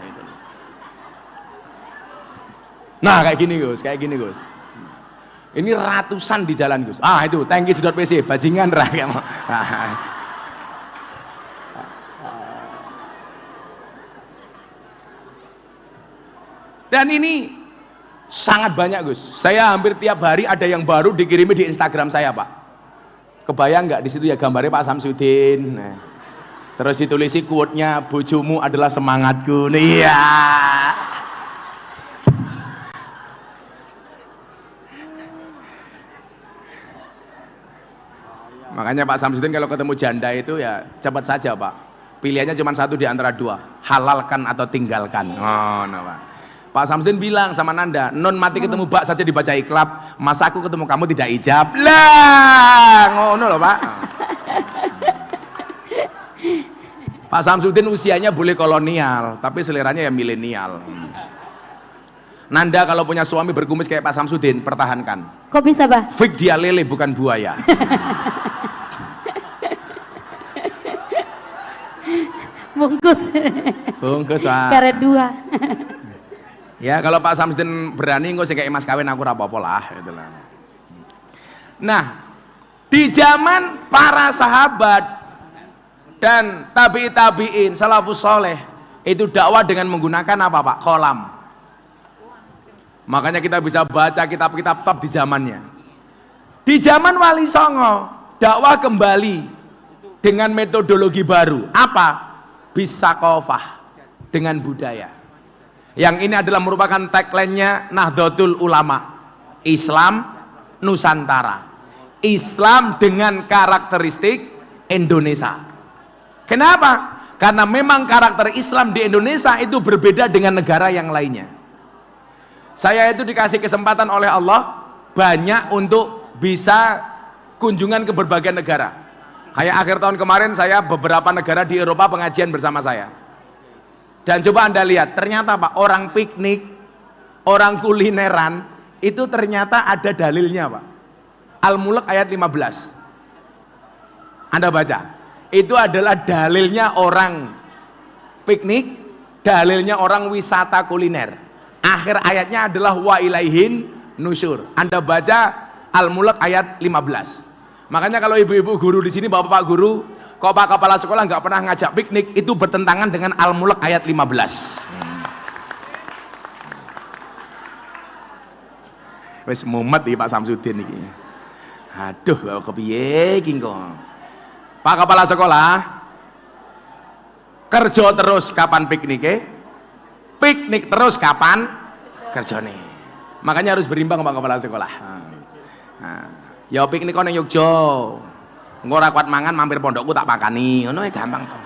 Nah kayak gini Gus, kayak gini Gus. Ini ratusan di jalan Gus. Ah itu tangki sedot WC, bajingan rakyat. Dan ini sangat banyak Gus. Saya hampir tiap hari ada yang baru dikirimi di Instagram saya Pak. Kebayang nggak di situ ya gambarnya Pak Samsudin. Nah, terus ditulisi quote-nya, bojomu adalah semangatku. Iya. Makanya Pak Samsudin kalau ketemu janda itu ya cepat saja Pak. Pilihannya cuma satu di antara dua, halalkan atau tinggalkan. Oh, no, Pak Samsudin bilang sama Nanda, non mati ketemu bak saja dibaca iklab, masa aku ketemu kamu tidak ijab? Lah, ngono loh Pak. Pak Samsudin usianya boleh kolonial, tapi seleranya ya milenial. Nanda kalau punya suami berkumis kayak Pak Samsudin, pertahankan. Kok bisa, Bah? Fik dia lele bukan buaya. Bungkus. Bungkus, Pak. Karet 2. Ya kalau Pak Samsudin berani nggak sih kayak mas kawin aku rapopo lah gitu lah. Nah, di zaman para sahabat dan tabi'in salafus soleh itu dakwah dengan menggunakan apa Pak? Kolam. Makanya kita bisa baca kitab-kitab top di zamannya. Di zaman Wali Songo dakwah kembali dengan metodologi baru. Apa? Bisakofah, dengan budaya. Yang ini adalah merupakan tagline-nya Nahdlatul Ulama, Islam Nusantara, Islam dengan karakteristik Indonesia. Kenapa? Karena memang karakter Islam di Indonesia itu berbeda dengan negara yang lainnya. Saya itu dikasih kesempatan oleh Allah banyak untuk bisa kunjungan ke berbagai negara. Kayak akhir tahun kemarin saya beberapa negara di Eropa pengajian bersama saya. Dan coba Anda lihat, ternyata Pak, orang piknik, orang kulineran itu ternyata ada dalilnya Pak. Al-Mulk ayat 15. Anda baca. Itu adalah dalilnya orang piknik, dalilnya orang wisata kuliner. Akhir ayatnya adalah wa ilaihin nusyur. Anda baca Al-Mulk ayat 15. Makanya kalau ibu-ibu guru di sini, bapak-bapak guru, kok Pak Kepala Sekolah nggak pernah ngajak piknik, itu bertentangan dengan Al-Mulk ayat 15. Wes mumet iki Pak Samsudin iki. Aduh, kepiye iki kok. Pak Kepala Sekolah, kerja terus kapan pikniknya? Piknik terus kapan kerjane? Makanya harus berimbang Pak Kepala Sekolah. Nah, ya piknik kok ning Yogya. Engko ora kuat mangan mampir pondokku tak pakani. Ngono ya gampang to.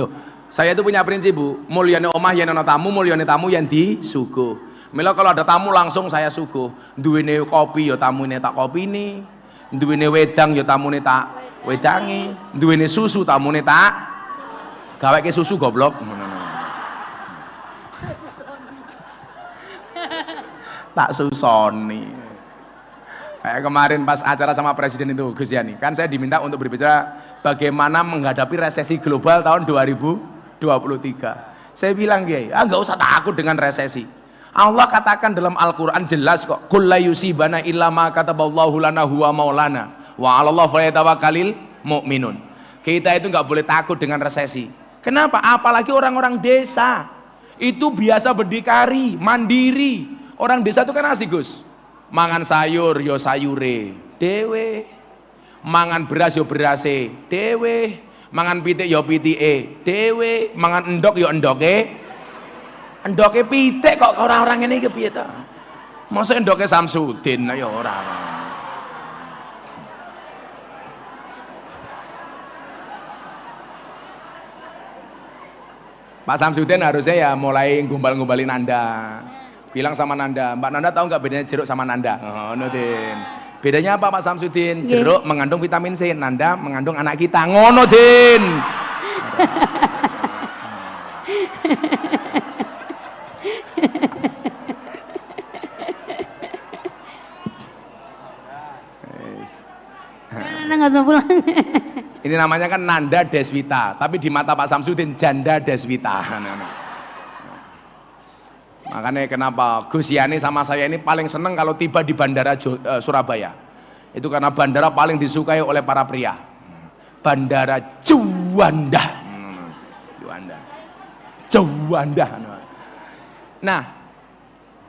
Loh, saya itu punya prinsip Bu, mulyane omah yen ana tamu, mulyane tamu yang disuguh. Mila kalau ada tamu langsung saya suguh. Duwene kopi ya tamune tak kopini. Duwene wedang ya tamune tak wedangi. Duwene susu tamune tak gaweke susu goblok. Tak susoni. Kayak kemarin pas acara sama presiden itu Gus Yani, kan saya diminta untuk berbicara bagaimana menghadapi resesi global tahun 2023. Saya bilang Kiai, nggak usah takut dengan resesi. Allah katakan dalam Al-Quran jelas kok, qul la yusibana illa ma kataballahu lana huwa maulana wa 'alallahi falyatawakkalul mu'minun. Kita itu nggak boleh takut dengan resesi. Kenapa? Apalagi orang-orang desa itu biasa berdikari, mandiri. Orang desa itu kan asik Gus. Mangan sayur yo sayure dewe, mangan beras yo berase dewe, mangan pitik yo pitike dewe, mangan endok yo endoke pitik. Kok orang-orang ini kepiye ta? Masa endoke Samsudin ya ora. Pak Samsudin harusnya ya mulai gumbal-gumbalin Anda. Bilang sama Nanda, Mbak Nanda tahu nggak bedanya jeruk sama Nanda? Oh, Din. Bedanya apa Pak Samsudin? Jeruk mengandung vitamin C, Nanda mengandung anak kita. Ngono, Din. Nanda nggak usah pulang. Ini namanya kan Nanda Deswita, tapi di mata Pak Samsudin janda Deswita. Makanya kenapa Gus Yani sama saya ini paling seneng kalau tiba di bandara Surabaya. Itu karena bandara paling disukai oleh para pria. Bandara Juanda. Juanda. Nah,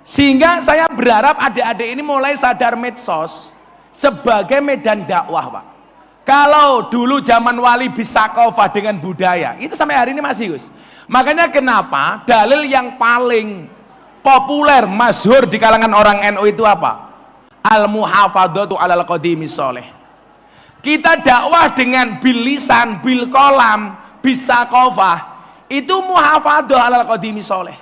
sehingga saya berharap adik-adik ini mulai sadar medsos sebagai medan dakwah, Pak. Kalau dulu zaman wali bisakofah dengan budaya, itu sampai hari ini masih Gus. Makanya kenapa dalil yang paling populer, masyhur di kalangan orang NU itu apa? Al-muhafadzatu alal qadimi sholih. Kita dakwah dengan bil lisan, bil kolam, bisa kofah, itu muhafadzah alal qadimi soleh.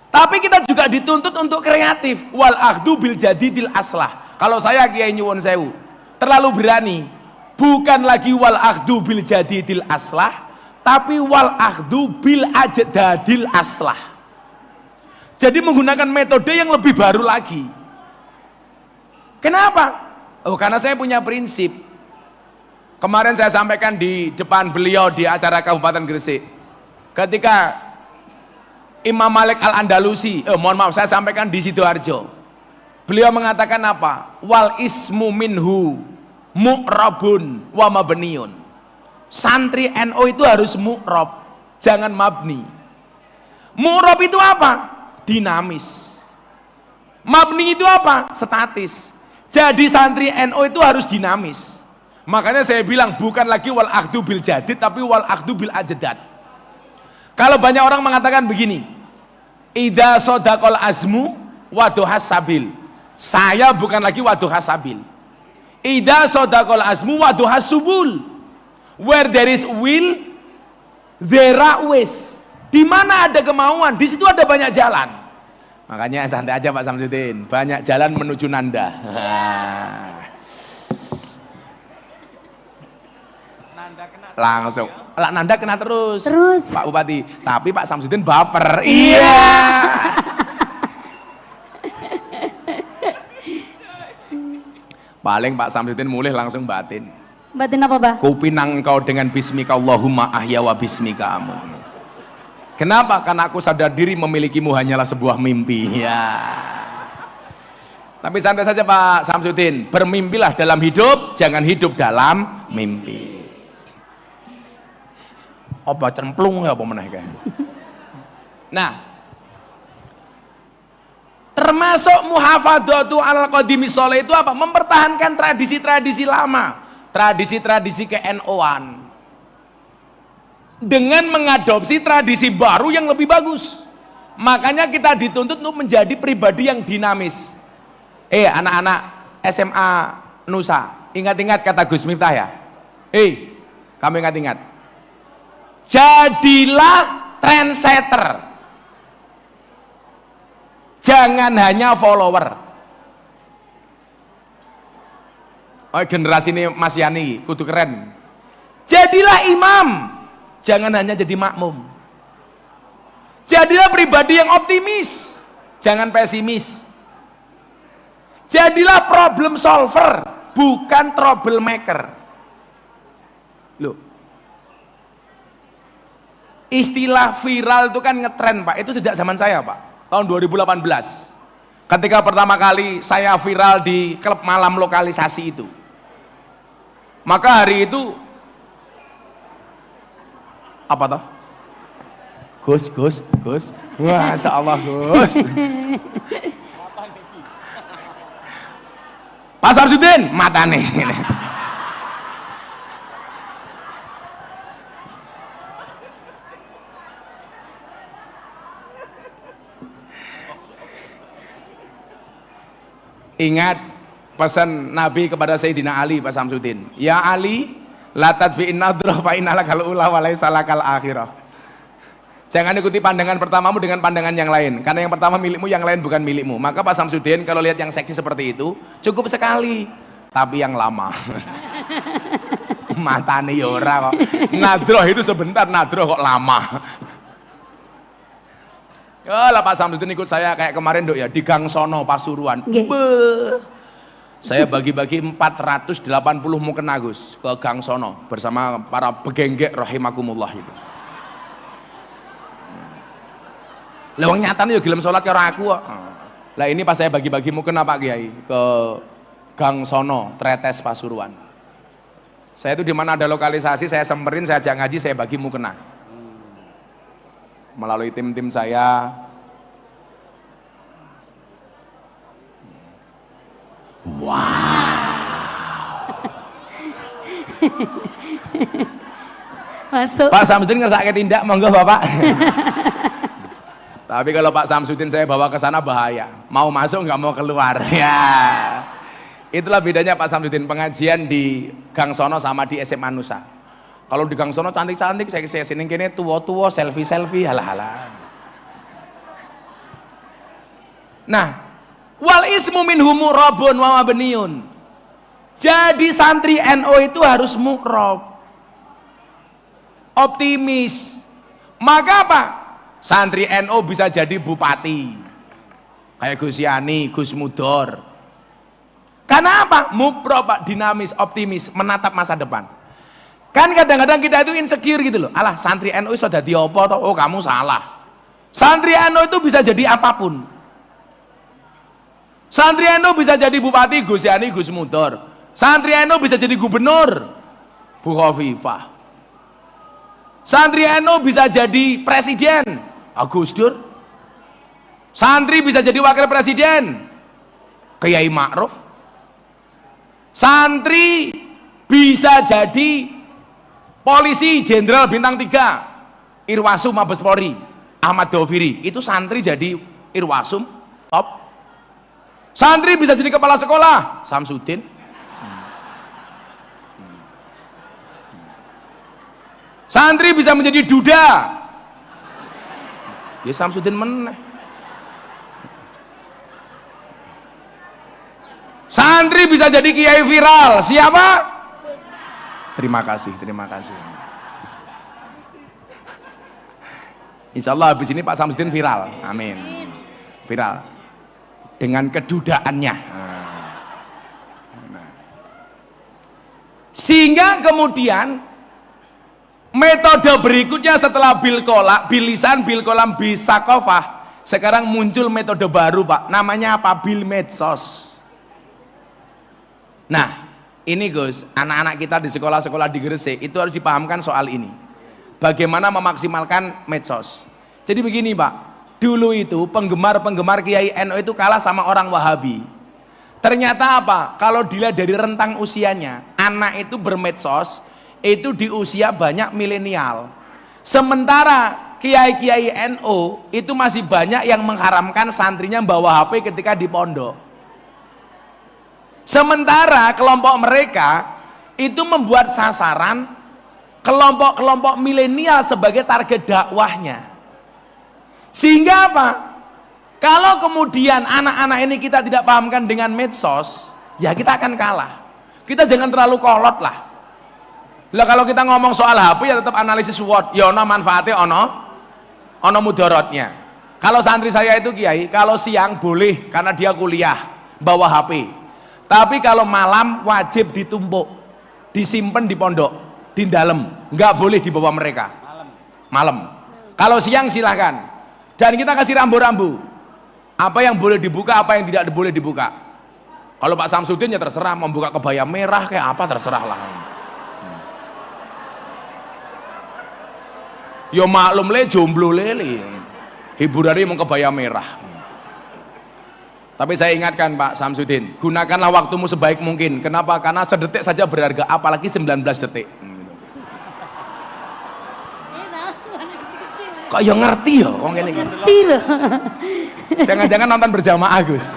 Tapi kita juga dituntut untuk kreatif. Wal akhdu bil jadidil aslah. Kalau saya Kiai Nyuwun Sewu terlalu berani, bukan lagi wal akhdu bil jadidil aslah, tapi wal akhdu bil ajdadil aslah. Jadi menggunakan metode yang lebih baru lagi. Kenapa? Oh, karena saya punya prinsip. Kemarin saya sampaikan di depan beliau di acara Kabupaten Gresik. Ketika Imam Malik Al-Andalusi, mohon maaf, saya sampaikan di Sidoarjo. Beliau mengatakan apa? Wal ismu minhu mu'rabun wa mabniun. Santri NU itu harus mu'rab, jangan mabni. Mu'rab itu apa? Dinamis. Mabni itu apa? Statis. Jadi santri NU itu harus dinamis. Makanya saya bilang bukan lagi wal akhdu bil jadid, tapi wal akhdu bil ajdad. Kalau banyak orang mengatakan begini, idza sodaqal azmu waduhas sabil. Saya bukan lagi waduhas sabil. Idza sodaqal azmu waduhas subul. Where there is will, there are ways. Di mana ada kemauan, di situ ada banyak jalan. Makanya santai aja Pak Samsudin, banyak jalan menuju Nanda. Langsung, lah Nanda kena terus Pak Bupati, tapi Pak Samsudin baper. Iya. Paling Pak Samsudin mulih langsung batin. Batin apa, Bah? Kupinang engkau dengan bismika Allahumma ahya wa bismika amun. Kenapa? Karena aku sadar diri memilikimu hanyalah sebuah mimpi. Ya. Tapi santai saja Pak Samsudin, bermimpilah dalam hidup, jangan hidup dalam mimpi. Apa cemplung ya apa meneh kae. Nah, termasuk muhafadzatu alal qadimi sholeh itu apa? Mempertahankan tradisi-tradisi lama, tradisi-tradisi ke-NU-an, dengan mengadopsi tradisi baru yang lebih bagus. Makanya kita dituntut untuk menjadi pribadi yang dinamis. Anak-anak SMA Nusa, ingat-ingat kata Gus Miftah ya. Kamu ingat-ingat. Jadilah trendsetter, jangan hanya follower. Generasi ini Mas Yani kudu keren. Jadilah imam, jangan hanya jadi makmum. Jadilah pribadi yang optimis, jangan pesimis. Jadilah problem solver, bukan troublemaker. Loh, istilah viral itu kan ngetren Pak, itu sejak zaman saya Pak, tahun 2018 ketika pertama kali saya viral di klub malam lokalisasi itu. Maka hari itu apa toh? Gus Masya Allah Gus. Pak Samsudin mata nih. Ingat pesan Nabi kepada Sayyidina Ali Pak Samsudin. Ya Ali, la tasbi'in nadrah fa innalakal ula wa laisa lakal akhirah. Jangan ikuti pandangan pertamamu dengan pandangan yang lain, karena yang pertama milikmu, yang lain bukan milikmu. Maka Pak Samsudin kalau lihat yang seksi seperti itu cukup sekali, tapi yang lama. Matane ya ora kok. Nadroh itu sebentar, nadroh kok lama. Ya lah Pak Samsudin ikut saya kayak kemarin dok ya di Gang Sono Pasuruan. Saya bagi-bagi 480 mukena Gus ke Gang Sono bersama para begenggek rahimakumullah itu. Lewang nyatane yo gelem salat karo aku kok. Lah ini pas saya bagi-bagi mukena Pak Kiai ke Gang Sono Tretes Pasuruan. Saya itu di mana ada lokalisasi saya semperin, saya ajak ngaji, saya bagi mukena. Melalui tim-tim saya. Wow. Masuk. Pak Samsudin ngersake tindak monggo Bapak. Tapi kalau Pak Samsudin saya bawa ke sana bahaya. Mau masuk nggak mau keluar. Ya. Itulah bedanya Pak Samsudin pengajian di Gang Sono sama di SMA Nusa. Kalau di Gang Sono cantik-cantik, saya sini kene tua-tua, selfie-selfie, halah-halah. Nah, wal ismu minhu mu'rabun wa mabniun. Jadi santri NU itu harus mu'rab, optimis. Maka apa? Santri NU bisa jadi bupati, kayak Gus Yani, Gus Mudor. Karena apa? Mu'rab, dinamis, optimis, menatap masa depan. Kan kadang-kadang kita itu insecure gitu loh. Alah, santri NU sudah diopo toh? Oh, kamu salah. Santri NU itu bisa jadi apapun. Santri NU bisa jadi bupati, Gus Yani, Gus Mudor. Santri NU bisa jadi gubernur, Bu Khofifah. Santri NU bisa jadi presiden, Gus Dur. Santri bisa jadi wakil presiden, Kiai Ma'ruf. Santri bisa jadi polisi jenderal bintang 3, Irwasum Mabes Polri, Ahmad Doviri. Itu santri jadi Irwasum, top. Santri bisa jadi kepala sekolah, Samsudin. Santri bisa menjadi duda, ya Samsudin meneh. Santri bisa jadi kiai viral, siapa? Terima kasih, terima kasih. Insya Allah habis ini Pak Samsudin viral, amin. Viral dengan kedudaannya. Sehingga kemudian metode berikutnya setelah bil lisan, bil kolam, bisakofah, sekarang muncul metode baru Pak, namanya apa? Bil medsos. Nah ini Gus, anak-anak kita di sekolah-sekolah di Gresik itu harus dipahamkan soal ini, bagaimana memaksimalkan medsos. Jadi begini Pak, dulu itu penggemar-penggemar Kiai NU itu kalah sama orang Wahabi. Ternyata apa? Kalau dilihat dari rentang usianya, anak itu bermedsos itu di usia banyak milenial. Sementara kiai-kiai NU itu masih banyak yang mengharamkan santrinya bawa HP ketika di pondok. Sementara kelompok mereka itu membuat sasaran kelompok-kelompok milenial sebagai target dakwahnya. Sehingga apa? Kalau kemudian anak-anak ini kita tidak pahamkan dengan medsos, ya kita akan kalah. Kita jangan terlalu kolot lah. Lah kalau kita ngomong soal HP ya tetap analisis SWOT, ya ono manfaatnya, ono mudaratnya. Kalau santri saya itu Kiai, kalau siang boleh karena dia kuliah bawa HP. Tapi kalau malam wajib ditumpuk, disimpan di pondok, di dalam, nggak boleh dibawa mereka. Malam. Kalau siang silahkan. Dan kita kasih rambu-rambu. Apa yang boleh dibuka, apa yang tidak boleh dibuka. Kalau Pak Samsudin ya terserah, membuka kebaya merah kayak apa terserah lah. Yo maklum le jomblo lele, hiburannya mau kebaya merah. Tapi saya ingatkan Pak Samsudin, gunakanlah waktumu sebaik mungkin. Kenapa? Karena sedetik saja berharga, apalagi 19 detik. Kok yang ngerti ya? Kok ini ngerti loh. Jangan-jangan nonton berjamaah Gus.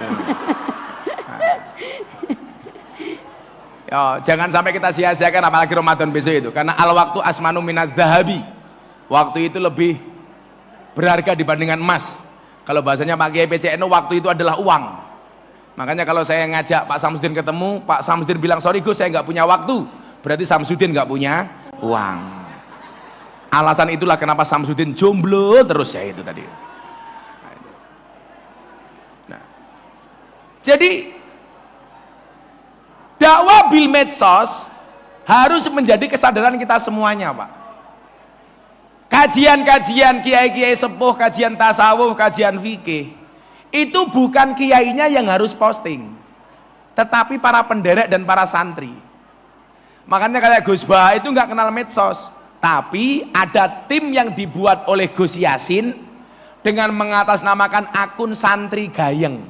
Yo, jangan sampai kita sia-siakan apalagi Ramadan besok itu. Karena al waktu asmanu minadz zahabi. Waktu itu lebih berharga dibandingkan emas. Kalau bahasanya Pak Kiai PCNU, waktu itu adalah uang. Makanya kalau saya ngajak Pak Samsudin ketemu, Pak Samsudin bilang, sorry Gus saya nggak punya waktu, berarti Samsudin nggak punya uang. Alasan itulah kenapa Samsudin jomblo terus ya itu tadi. Nah, jadi dakwah bil medsos harus menjadi kesadaran kita semuanya Pak. Kajian-kajian kiai-kiai sepuh, kajian tasawuf, kajian fikih itu bukan kiainya yang harus posting, tetapi para penderek dan para santri. Makanya kayak Gus Bah itu nggak kenal medsos, tapi ada tim yang dibuat oleh Gus Yasin dengan mengatasnamakan akun santri gayeng.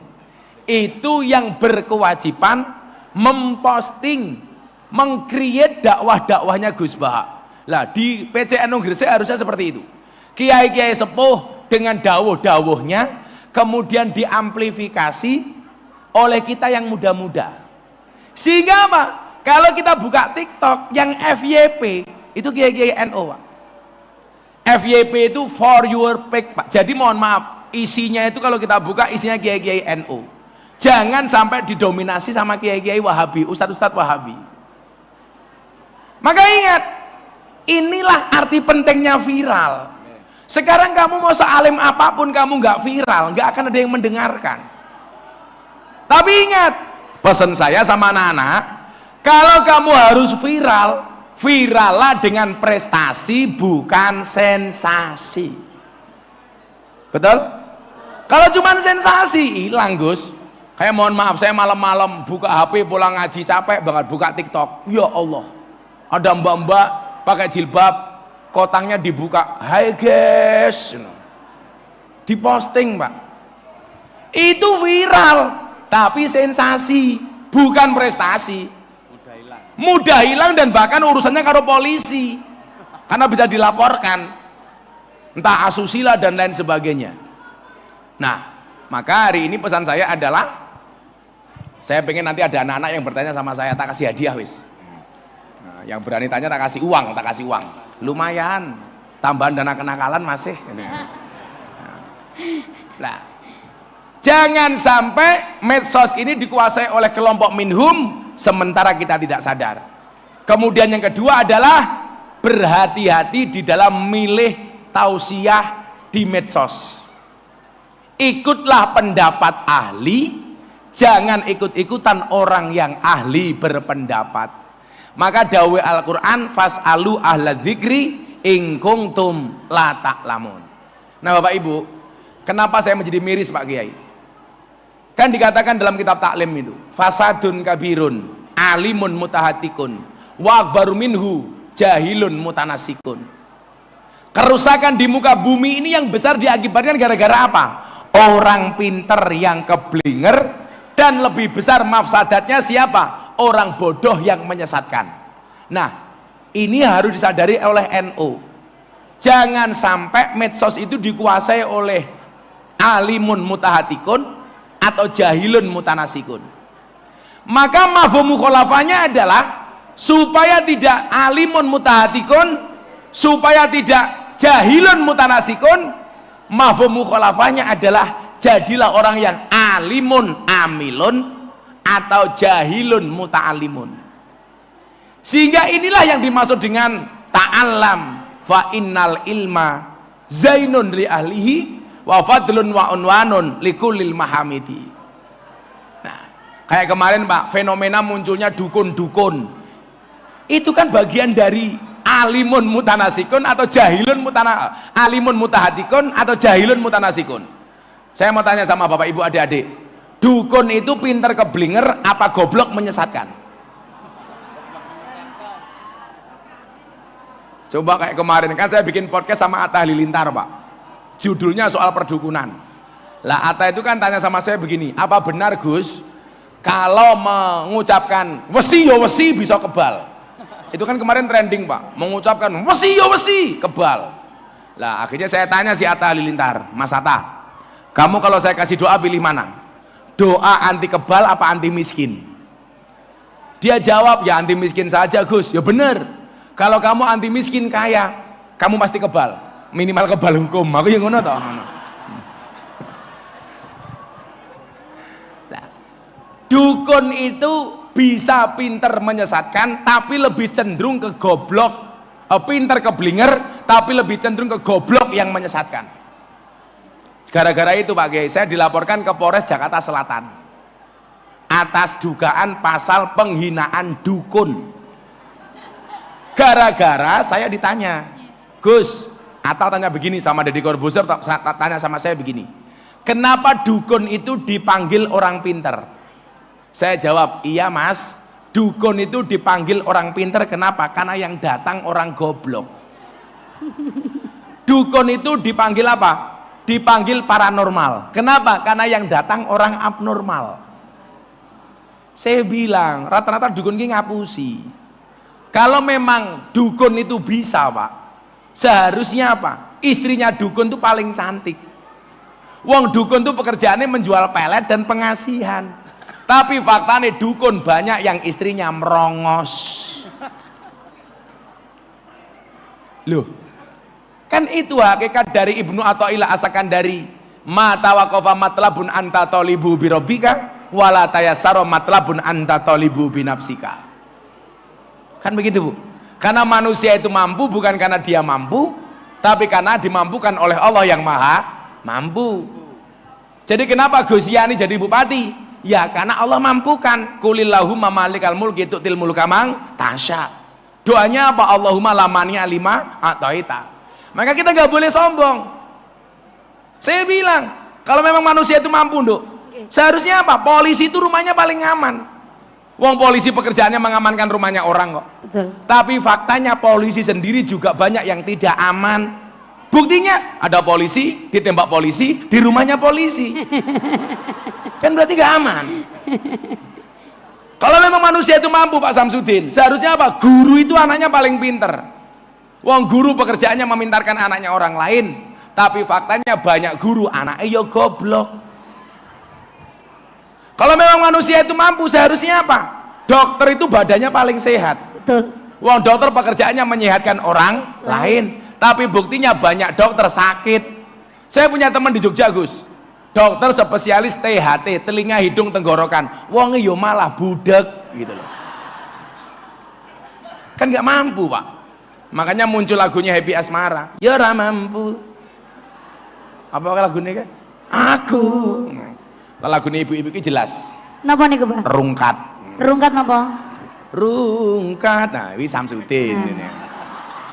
Itu yang berkewajiban memposting, mengcreate dakwah-dakwahnya Gus Bah. Lah di PCNU Gresik harusnya seperti itu. Kiai-kiai sepuh dengan dawuh-dawuhnya kemudian diamplifikasi oleh kita yang muda-muda. Sehingga apa? Kalau kita buka TikTok yang FYP itu kiai-kiai NU, Pak. FYP itu for your page, Pak. Jadi mohon maaf, isinya itu kalau kita buka isinya kiai-kiai NU. Jangan sampai didominasi sama kiai-kiai Wahabi, ustadz-ustadz Wahabi. Maka ingat, inilah arti pentingnya viral. Sekarang kamu mau sealim apapun kamu nggak viral, nggak akan ada yang mendengarkan. Tapi ingat, pesan saya sama anak-anak, kalau kamu harus viral, virallah dengan prestasi bukan sensasi. Betul? Kalau cuma sensasi hilang, Gus. Kayak mohon maaf, saya malam-malam buka HP pulang ngaji capek banget, buka TikTok. Ya Allah, ada mbak-mbak pakai jilbab, kotangnya dibuka. Hai guys, diposting, Pak. Itu viral, tapi sensasi bukan prestasi. Mudah hilang dan bahkan urusannya karo polisi karena bisa dilaporkan entah asusila dan lain sebagainya. Nah, maka hari ini pesan saya adalah saya pengen nanti ada anak-anak yang bertanya sama saya, tak kasih hadiah wis. Nah, yang berani tanya tak kasih uang, tak kasih uang. Lumayan, tambahan dana kenakalan masih. Nah, jangan sampai medsos ini dikuasai oleh kelompok minhum sementara kita tidak sadar. Kemudian yang kedua adalah berhati-hati di dalam milih tausiah di medsos. Ikutlah pendapat ahli, jangan ikut-ikutan orang yang ahli berpendapat. Maka dawuh Al-Qur'an, fas'alu ahla dzikri in kuntum la ta'lamun. Nah, Bapak Ibu, kenapa saya menjadi miris, Pak Kiai? Kan dikatakan dalam kitab taklim itu, fasadun kabirun, alimun mutahatikun, wa akbaru minhu, jahilun mutanasikun. Kerusakan di muka bumi ini yang besar diakibatkan gara-gara apa? Orang pinter yang keblinger, dan lebih besar mafsadatnya siapa? Orang bodoh yang menyesatkan. Nah, ini harus disadari oleh NU. Jangan sampai medsos itu dikuasai oleh alimun mutahatikun atau jahilun mutanasikun. Maka mafhum mukhalafahnya adalah supaya tidak alimun mutahatikun, supaya tidak jahilun mutanasikun, mafhum mukhalafahnya adalah jadilah orang yang alimun amilun atau jahilun muta'alimun. Sehingga inilah yang dimaksud dengan ta'allam fa innal ilma zainun li ahlihi wa fadlun wa unwanun likulil mahamidi. Nah, kayak kemarin Pak, fenomena munculnya dukun-dukun. Itu kan bagian dari alimun mutanasikun atau jahilun alimun mutahatikun atau jahilun mutanasikun. Saya mau tanya sama Bapak Ibu adik-adik, dukun itu pinter keblinger apa goblok menyesatkan? Coba kayak kemarin kan saya bikin podcast sama Atta Halilintar, Pak. Judulnya soal perdukunan. Lah Atta itu kan tanya sama saya begini, apa benar Gus kalau mengucapkan wesi yo wesi bisa kebal? Itu kan kemarin trending, Pak, mengucapkan wesi yo wesi kebal. Lah akhirnya saya tanya si Atta Halilintar, Mas Atta, kamu kalau saya kasih doa pilih mana? Doa anti kebal apa anti miskin? Dia jawab, ya anti miskin saja Gus. Ya bener, kalau kamu anti miskin kaya, kamu pasti kebal, minimal kebal hukum. Aku yang ngono toh. Nah, dukun itu bisa pinter menyesatkan tapi lebih cenderung ke goblok, pinter keblinger tapi lebih cenderung ke goblok yang menyesatkan. Gara-gara itu Pak Kiai, saya dilaporkan ke Polres Jakarta Selatan atas dugaan pasal penghinaan dukun. Gara-gara saya ditanya, Gus, atau tanya begini sama Deddy Corbuzier, tanya sama saya begini, kenapa dukun itu dipanggil orang pinter? Saya jawab, iya Mas, dukun itu dipanggil orang pinter kenapa? Karena yang datang orang goblok. Dukun itu dipanggil apa? Dipanggil paranormal. Kenapa? Karena yang datang orang abnormal. Saya bilang rata-rata dukun ini ngapusi. Kalau memang dukun itu bisa Pak, seharusnya apa? Istrinya dukun itu paling cantik. Wong dukun itu pekerjaannya menjual pelet dan pengasihan. Tapi faktanya dukun banyak yang istrinya merongos. Loh, kan itu hakikat dari Ibnu Athaillah As-Sakandari. Ma tawaqafa matlabun anta talibu birobika wala tayassara matlabun anta talibu binafsika. Kan begitu, Bu. Karena manusia itu mampu bukan karena dia mampu, tapi karena dimampukan oleh Allah yang maha mampu. Jadi kenapa Gus Yani jadi bupati? Ya karena Allah mampukan. Qulillahumma malikal mulki tu'til mulka man tasya. Doanya apa? Allahumma lamani alima ataita. Maka kita nggak boleh sombong. Saya bilang, kalau memang manusia itu mampu, Nduk, seharusnya apa? Polisi itu rumahnya paling aman. Wong polisi pekerjaannya mengamankan rumahnya orang kok. Betul. Tapi faktanya polisi sendiri juga banyak yang tidak aman. Buktinya ada polisi ditembak polisi di rumahnya polisi. Kan berarti gak aman. Kalau memang manusia itu mampu, Pak Samsudin, seharusnya apa? Guru itu anaknya paling pinter. Wong guru pekerjaannya memintarkan anaknya orang lain, tapi faktanya banyak guru anaknya ya goblok. Kalau memang manusia itu mampu, seharusnya apa? Dokter itu badannya paling sehat. Betul. Wong dokter pekerjaannya menyehatkan orang lain. Tapi buktinya banyak dokter sakit. Saya punya teman di Jogja, Gus, dokter spesialis THT, telinga hidung tenggorokan. Wong yo malah budek gitu loh. Kan nggak mampu, Pak. Makanya muncul lagunya Happy Asmara. Ya ora mampu. Apa lagunya kan? Aku. Lagunya ibu-ibu ini jelas. Napa niku, Pak? Rungkat. Rungkat napa? Rungkat. Nah, ini Samsudin ini.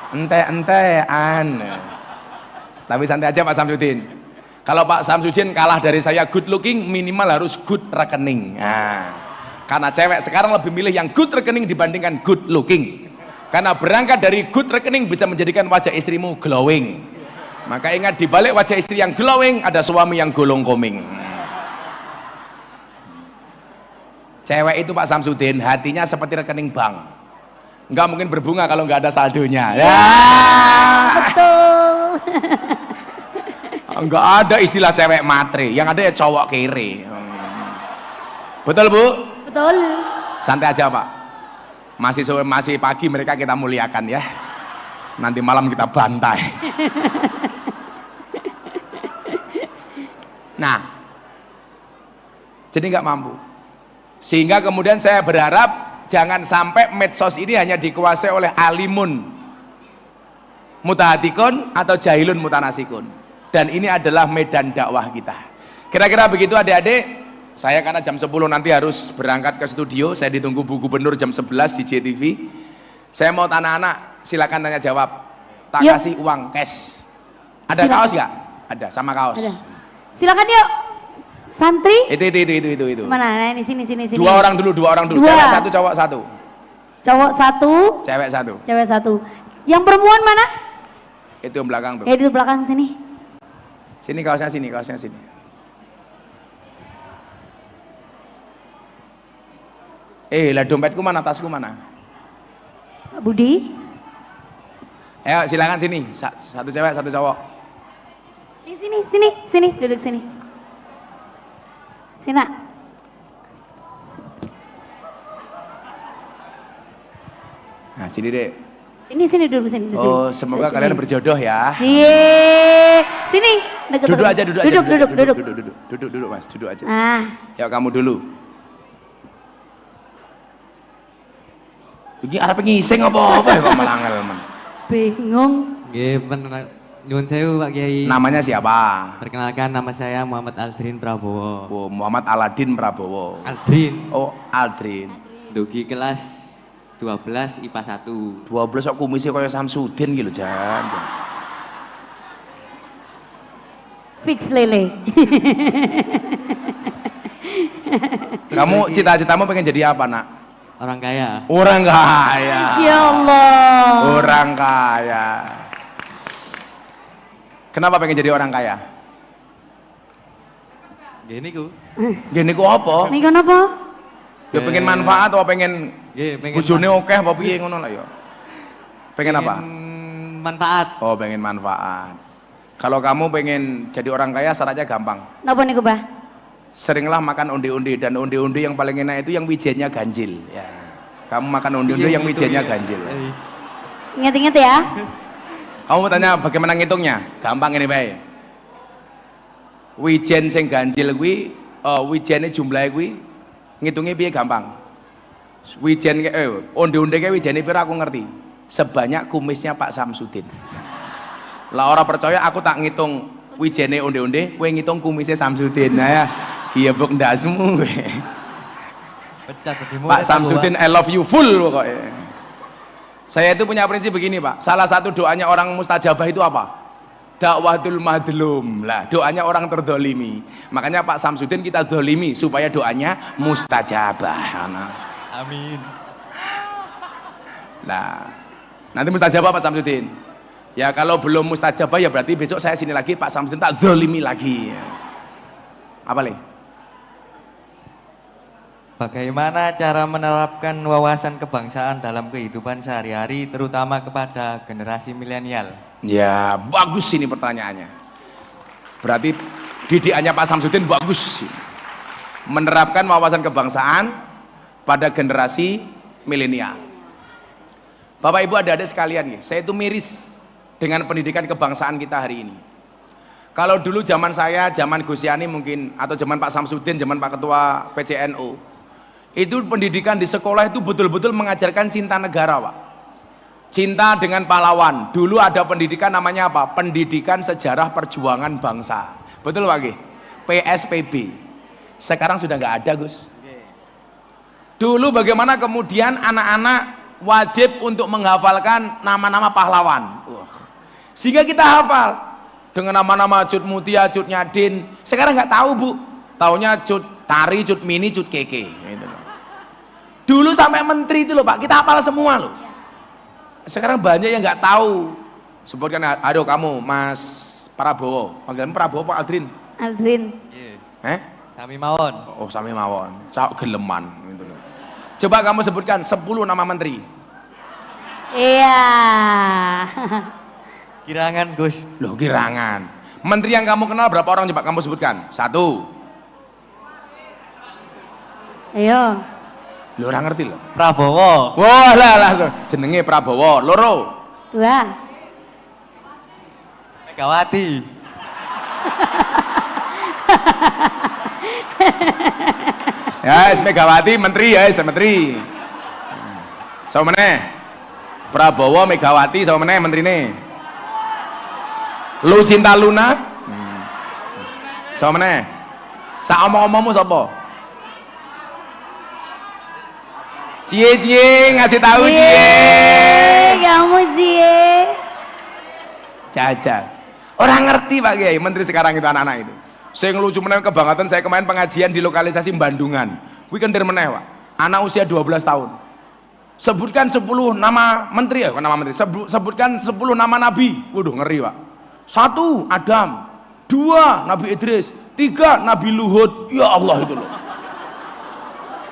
Ente-entean. Tapi santai aja Pak Samsudin. Kalau Pak Samsudin kalah dari saya good looking, minimal harus good rekening. Nah, karena cewek sekarang lebih milih yang good rekening dibandingkan good looking. Karena berangkat dari good rekening bisa menjadikan wajah istrimu glowing. Maka ingat, di balik wajah istri yang glowing ada suami yang golong koming. Cewek itu Pak Samsudin hatinya seperti rekening bank. Nggak mungkin berbunga kalau nggak ada saldonya. Ya, betul. Nggak ada istilah cewek matre, yang ada ya cowok kere. Betul, Bu? Betul. Santai aja, Pak. Masih pagi, mereka kita muliakan ya. Nanti malam kita bantai. Nah, jadi nggak mampu. Sehingga kemudian saya berharap jangan sampai medsos ini hanya dikuasai oleh alimun mutahatikun atau jahilun mutanasikun. Dan ini adalah medan dakwah kita. Kira-kira begitu adik-adik. Saya karena jam 10 nanti harus berangkat ke studio. Saya ditunggu Bu Gubernur jam 11 di JTV. Saya mau anak-anak silakan tanya jawab. Tak Yuk. kasih uang cash. Ada kaos nggak? Ada, sama kaos. Ada. Silakan yuk. Santri? Itu. Mana? Nah, ini sini. Dua orang dulu. Dua. Cewek satu, cowok satu. Cowok satu. Cewek satu. Cewek satu. Yang perempuan mana? Itu yang belakang tuh. Ya itu belakang sini. Sini kaosnya sini. Lah dompetku mana, tasku mana? Pak Budi. Ayo silakan sini. Satu cewek, satu cowok. Sini, duduk sini. Sini, Nak. Nah, sini deh. Sini duduk sini. Oh, semoga Duduk kalian sini. berjodoh ya. Sini. Duduk aja. Duduk, Mas. Duduk aja. Ah, Yuk kamu dulu. Iki arep ngising apa ya kok melangel, men. bingung. Nggih, nyuwun sewu Pak Kiai. Namanya siapa? Perkenalkan, nama saya Muhammad Aldrin Prabowo. Oh, Muhammad Aladin Prabowo. Aldrin. Oh, Aldrin. Dugi kelas 12 IPA 1. 12 kok kumisnya kaya Samsudin gitu, Jan. Fix lele. Kamu cita-citamu pengen jadi apa, Nak? Orang kaya. Orang kaya. Insyaallah. Orang kaya. Kenapa pengen jadi orang kaya? Gini ku. Gini ku apa? Ini kenapa? Ya pengen manfaat atau pengen Nggih, pengen bojone akeh apa piye ngono lah ya. Pengen apa? manfaat. Oh, pengen manfaat. Kalau kamu pengen jadi orang kaya syaratnya gampang. Napa niku, Bah? seringlah makan onde-onde, dan onde-onde yang paling enak itu yang wijennya ganjil ya. Kamu makan onde-onde yang wijennya ganjil. Ingat-ingat ya. Kamu mau tanya bagaimana ngitungnya? Gampang ini bae. Wijen sing ganjil kuwi, wijene jumlahe kuwi ngitungnya piye gampang. Wijen onde-onde kayak wijene pira aku ngerti. Sebanyak kumisnya Pak Samsudin. Lah ora percaya aku tak ngitung wijene onde-onde, kowe ngitung kumisnya Samsudin. Nah ya, giebuk ndasmu. Pak Samsudin I love you full pokoknya. Saya itu punya prinsip begini Pak, salah satu doanya orang mustajabah itu apa? Dakwatul madlum. Lah doanya orang terdolimi, makanya Pak Samsudin kita dolimi supaya doanya mustajabah. Amin. Nah nanti mustajabah Pak Samsudin ya, kalau belum mustajabah ya berarti besok saya sini lagi Pak Samsudin tak dolimi lagi. Apa Le? Bagaimana cara menerapkan wawasan kebangsaan dalam kehidupan sehari-hari, terutama kepada generasi milenial? Ya, bagus ini pertanyaannya. Berarti didikannya Pak Samsudin bagus. Menerapkan wawasan kebangsaan pada generasi milenial. Bapak Ibu adik-adik sekalian, saya itu miris dengan pendidikan kebangsaan kita hari ini. Kalau dulu zaman saya, zaman Gus Yani mungkin, atau zaman Pak Samsudin, zaman Pak Ketua PCNU, itu pendidikan di sekolah itu betul-betul mengajarkan cinta negara Pak, cinta dengan pahlawan. Dulu ada pendidikan namanya apa? Pendidikan Sejarah Perjuangan Bangsa, betul Pak G? PSPB. Sekarang sudah nggak ada Gus. Dulu bagaimana kemudian anak-anak wajib untuk menghafalkan nama-nama pahlawan, sehingga kita hafal dengan nama-nama Cut Mutia, Cut Nyadin. Sekarang nggak tahu Bu, taunya Cut Tari, Cut Mini, Cut Keke gitu. Dulu sampai menteri itu loh Pak, kita hafal semua loh. Sekarang banyak yang nggak tahu. Sebutkan, aduh kamu Mas Prabowo, panggilan Prabowo Pak Aldrin? Aldrin. Sami mawon. Oh Sami mawon, cak geleman gitu loh. Coba kamu sebutkan 10 nama menteri. Iya. Kirangan Gus. Loh kirangan. Menteri yang kamu kenal berapa orang coba kamu sebutkan? 1. Ayo. Lo orang ngerti loh. Prabowo. Wah lah langsung jenenge Prabowo. Loro. 2. Megawati. Ya, Megawati menteri ya, menteri. Sama meneh. Prabowo, Megawati, sama meneh menterine. Lu Cinta Luna. Sama meneh. Sak omong-omongmu sapa? Cie ngasih tahu cie. Kamu cie. Jajal. Orang ngerti Pak Kiai, menteri sekarang itu anak-anak itu. Saya ngelucu meneh kebangatan, saya kemarin pengajian di lokalisasi Bandungan. Weekender meneh Pak. Anak usia 12 tahun. Sebutkan 10 nama menteri ya, nama menteri. Sebutkan 10 nama nabi. Waduh ngeri Pak. 1 Adam, 2 Nabi Idris, 3 Nabi Luhut. Ya Allah itu loh.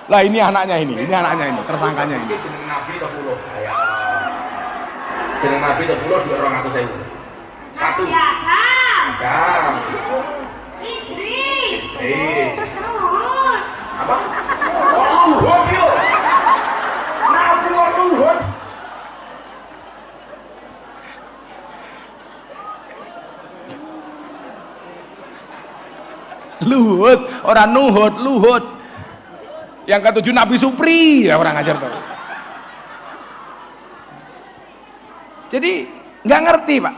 Lah ini anaknya ini anaknya ini, tersangkanya ini. Jeneng Nabi 10. Ya. Jeneng Nabi 10 200.000. 1. Adam. Idris. Luhut. Apa? Luhut yo. Nabi Luhut. Luhut, orang Nuhut, Luhut. Yang ketujuh Nabi Supri, ya orang ngajar tuh. Jadi nggak ngerti Pak.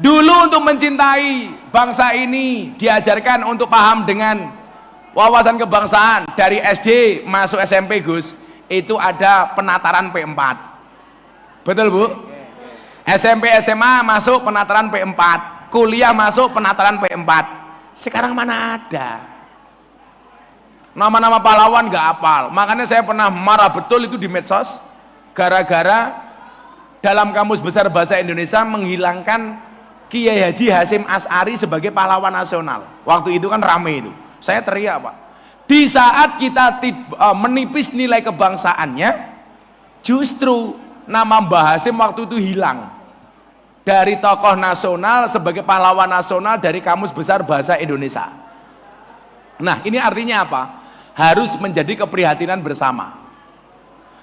Dulu untuk mencintai bangsa ini diajarkan untuk paham dengan wawasan kebangsaan dari SD masuk SMP Gus, itu ada penataran P4. Betul Bu? SMP SMA masuk penataran P4, kuliah masuk penataran P4. Sekarang mana ada? Nama-nama pahlawan nggak hafal. Makanya saya pernah marah betul itu di medsos, gara-gara dalam Kamus Besar Bahasa Indonesia menghilangkan Kiai Haji Hasyim Asy'ari sebagai pahlawan nasional. Waktu itu kan rame itu. Saya teriak Pak. Di saat kita menipis nilai kebangsaannya, justru nama Mbah Hasyim waktu itu hilang dari tokoh nasional sebagai pahlawan nasional dari Kamus Besar Bahasa Indonesia. Nah, ini artinya apa? Harus menjadi keprihatinan bersama.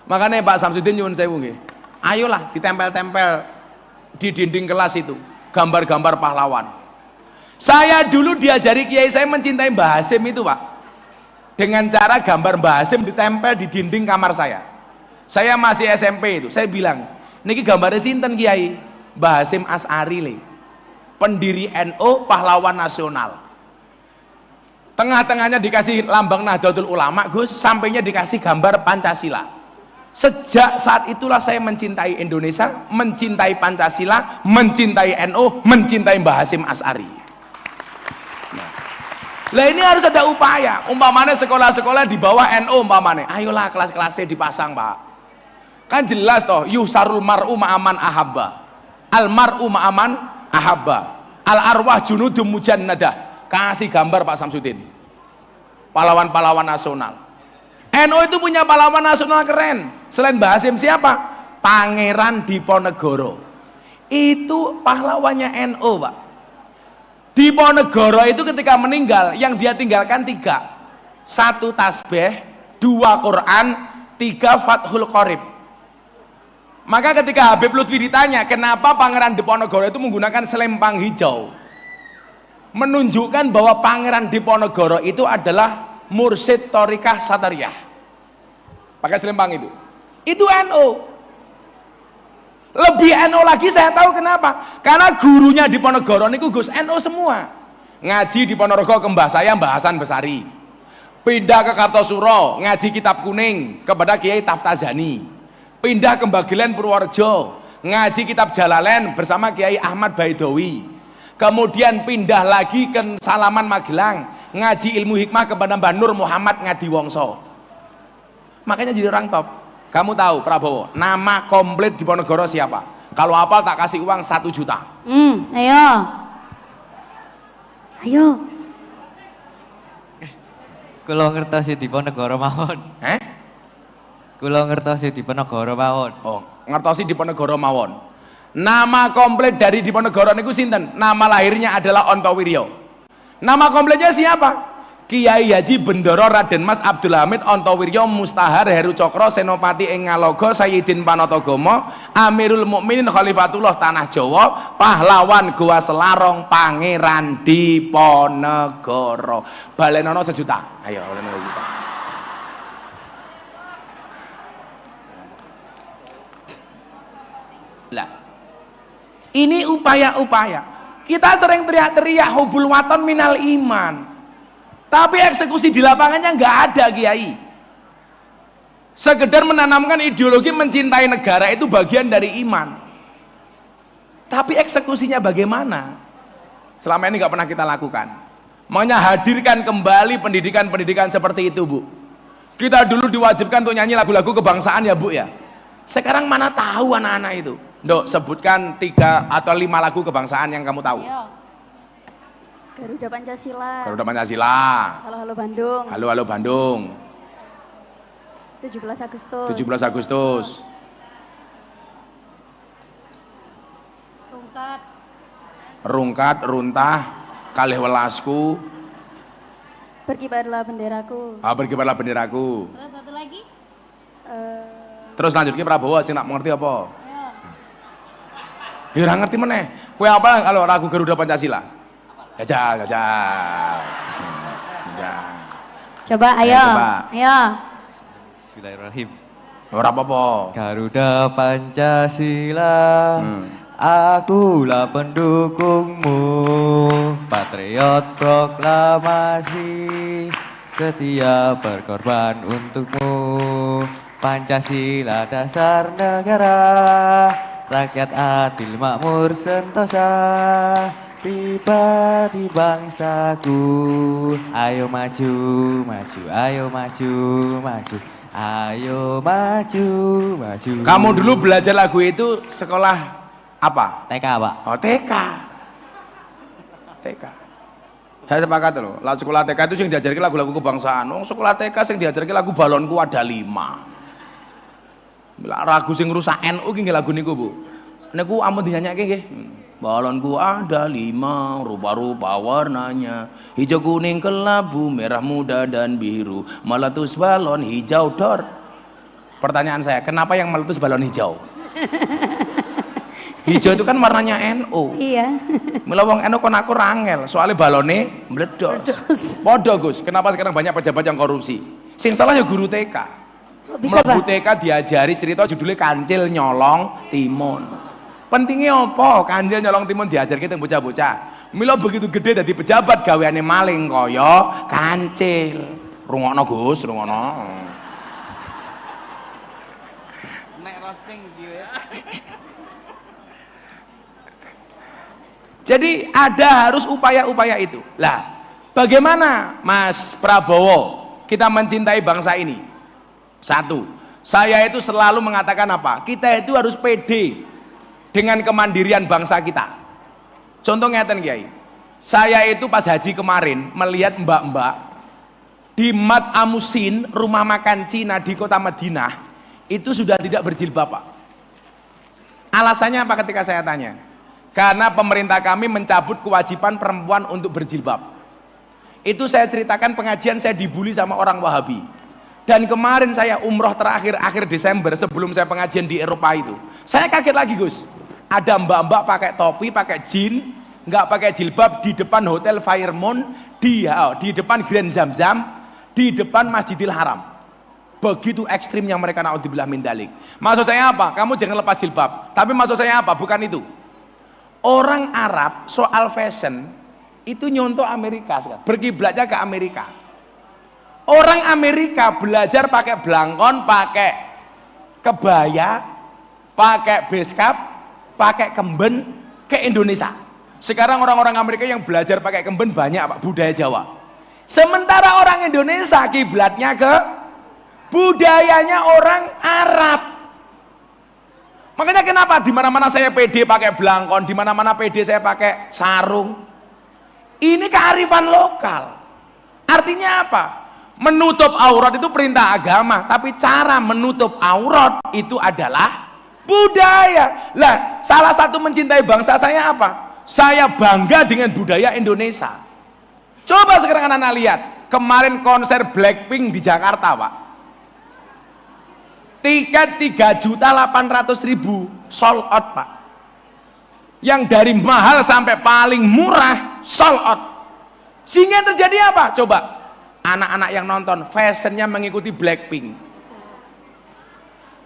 Makanya Pak Samsudin nyuwun sewu nggih. Ayolah ditempel-tempel di dinding kelas itu gambar-gambar pahlawan. Saya dulu diajari kiai saya mencintai Mbah Hasim itu, Pak. Dengan cara gambar Mbah Hasim ditempel di dinding kamar saya. Saya masih SMP itu. Saya bilang, niki gambarnya sinten kiai? Mbah Hasim As'ari le. Pendiri NU, pahlawan nasional. Tengah-tengahnya dikasih lambang Nahdlatul Ulama, Gus, sampainya dikasih gambar Pancasila. Sejak saat itulah saya mencintai Indonesia, mencintai Pancasila, mencintai NU, mencintai Mbah Hasim As'ari. Lah ini harus ada upaya. Umpamanya sekolah-sekolah di bawah NU umpamanya, ayolah kelas-kelasnya dipasang, Pak. Kan jelas toh, yusarul mar'u ma'aman ahabba. Al mar'u ma'aman ahabba. Al arwah junudum mujannadah. Kasih gambar Pak Samsudin. Pahlawan-pahlawan nasional. NU itu punya pahlawan nasional keren. Selain Mbah Hasim siapa? Pangeran Diponegoro. Itu pahlawannya NU, Pak. Diponegoro itu ketika meninggal, yang dia tinggalkan 3. 1 tasbih, 2 Quran, 3 Fathul Qorib. Maka ketika Habib Lutfi ditanya, kenapa Pangeran Diponegoro itu menggunakan selempang hijau? Menunjukkan bahwa Pangeran Diponegoro itu adalah mursyid Thorikah Satariyah. Pakai selempang itu. Itu NU. Lebih NU lagi saya tahu kenapa. Karena gurunya di Ponegoro niku Gus NU semua. Ngaji di Ponorogo ke Mbah saya Mbah Hasan Besari. Pindah ke Kartosuro, ngaji kitab kuning kepada Kiai Taftazani. Pindah ke Bagelen Purworejo, ngaji kitab Jalalain bersama Kiai Ahmad Baidowi. Kemudian pindah lagi ke Salaman Magelang, ngaji ilmu hikmah kepada Mbah Nur Muhammad Ngadiwongso. Makanya jadi orang top. Kamu tahu Prabowo, nama komplit di Ponegoro siapa? Kalau hafal tak kasih uang 1 juta. Ayo. Ayo. Kula ngertosi di Ponegoro mawon. Kula ngertosi di Ponegoro mawon. Oh, ngertosi di Ponegoro mawon. Nama komplit dari Diponegoro niku sinten? Nama lahirnya adalah Ontowiryo. Nama komplitnya siapa? Kiai Haji Bendoro Raden Mas Abdul Hamid Ontowiryo Mustahar Heru Cokro Senopati ing Ngalogo Sayyidin Panotogomo Amirul Mukminin Khalifatullah Tanah Jawa Pahlawan Goa Selarong Pangeran Diponegoro. Balenono 1 juta. Ayo balenono 1 juta. Lah. Ini upaya-upaya. Kita sering teriak-teriak hubul waton minal iman. Tapi eksekusi di lapangannya nggak ada, Kiai. Sekedar menanamkan ideologi mencintai negara itu bagian dari iman. Tapi eksekusinya bagaimana? Selama ini nggak pernah kita lakukan. Maunya hadirkan kembali pendidikan-pendidikan seperti itu, Bu. Kita dulu diwajibkan untuk nyanyi lagu-lagu kebangsaan ya, Bu ya. Sekarang mana tahu anak-anak itu? Dok, sebutkan 3 atau 5 lagu kebangsaan yang kamu tahu. Ayo. Garuda Pancasila. Garuda Pancasila. Halo Halo Bandung. Halo Halo Bandung. 17 Agustus. 17 Agustus. Rungkat. Rungkat, runtah, kalih welasku. Berkibarlah benderaku. Berkibarlah benderaku. Terus satu lagi. Terus lanjutnya Prabowo sing nak mengerti apa? Ayo. Ya ora ngerti meneh. Kowe apa kalau lagu Garuda Pancasila? Jajal. Coba ayo. Coba. Ayo. Bismillahirrahmanirrahim. Ora apa-apa. Garuda Pancasila, akulah pendukungmu, patriot proklamasi, setia berkorban untukmu. Pancasila dasar negara, rakyat adil makmur sentosa. Tiba di bangsaku, ayo maju, ayo maju, ayo maju. Kamu dulu belajar lagu itu sekolah apa? TK, Pak. Oh, TK. Saya sepakat loh. Lah sekolah TK itu yang diajarkan lagu-lagu kebangsaan. Oh, sekolah TK yang diajarkan lagu Balonku ada 5. Lagu sing rusak NU ki lagu niku, Bu. Niku ampun dinyanyake nggih. Balonku ada 5, rupa-rupa warnanya, hijau, kuning, kelabu, merah muda dan biru. Meletus balon hijau dor. Pertanyaan saya, kenapa yang meletus balon hijau? Hijau itu kan warnanya NU. Iya. Mula wong NU kon aku rangel, soalnya balone meledos. Podo Gus, kenapa sekarang banyak pejabat yang korupsi? Sing salah ya guru TK. Bisa Mlebu Pak? TK diajari cerita judulnya Kancil Nyolong Timun. Pentingnya apa? Kancil Nyolong Timun diajar kita bocah-bocah. Mila begitu gede dadi pejabat gaweane maling kaya kancil. Rungokno Gus, rungokno. Nek roasting dia ya. Jadi ada harus upaya-upaya itu. Lah, bagaimana Mas Prabowo kita mencintai bangsa ini? Satu, saya itu selalu mengatakan apa? Kita itu harus pede dengan kemandirian bangsa kita. Contoh ngeten Kiai. Saya itu pas haji kemarin melihat mbak-mbak di Mat Amusin, rumah makan Cina di kota Madinah, itu sudah tidak berjilbab, Pak. Alasannya apa ketika saya tanya? Karena pemerintah kami mencabut kewajiban perempuan untuk berjilbab. Itu saya ceritakan pengajian saya dibully sama orang Wahabi. Dan kemarin saya umroh terakhir akhir Desember sebelum saya pengajian di Eropa itu, saya kaget lagi Gus. Ada mbak-mbak pakai topi, pakai jin, nggak pakai jilbab di depan Hotel Fairmont, di depan Grand Zamzam, di depan Masjidil Haram. Begitu ekstrimnya mereka, naudzubillah min dzalik. Maksud saya apa? Kamu jangan lepas jilbab. Tapi maksud saya apa? Bukan itu. Orang Arab soal fashion itu nyontoh Amerika sekarang, berkiblatnya ke Amerika. Orang Amerika belajar pakai blangkon, pakai kebaya, pakai beskap, pakai kemben ke Indonesia. Sekarang orang-orang Amerika yang belajar pakai kemben banyak Pak, budaya Jawa. Sementara orang Indonesia kiblatnya ke budayanya orang Arab. Makanya kenapa di mana-mana saya pede pakai blangkon, di mana-mana pede saya pakai sarung. Ini kearifan lokal. Artinya apa? Menutup aurat itu perintah agama, tapi cara menutup aurat itu adalah budaya. Lah, salah satu mencintai bangsa saya apa? Saya bangga dengan budaya Indonesia. Coba sekarang anak-anak lihat, kemarin konser Blackpink di Jakarta, Pak. Tiket 3.800.000 sold out, Pak. Yang dari mahal sampai paling murah sold out. Sehingga terjadi apa? Coba anak-anak yang nonton fashionnya mengikuti Blackpink.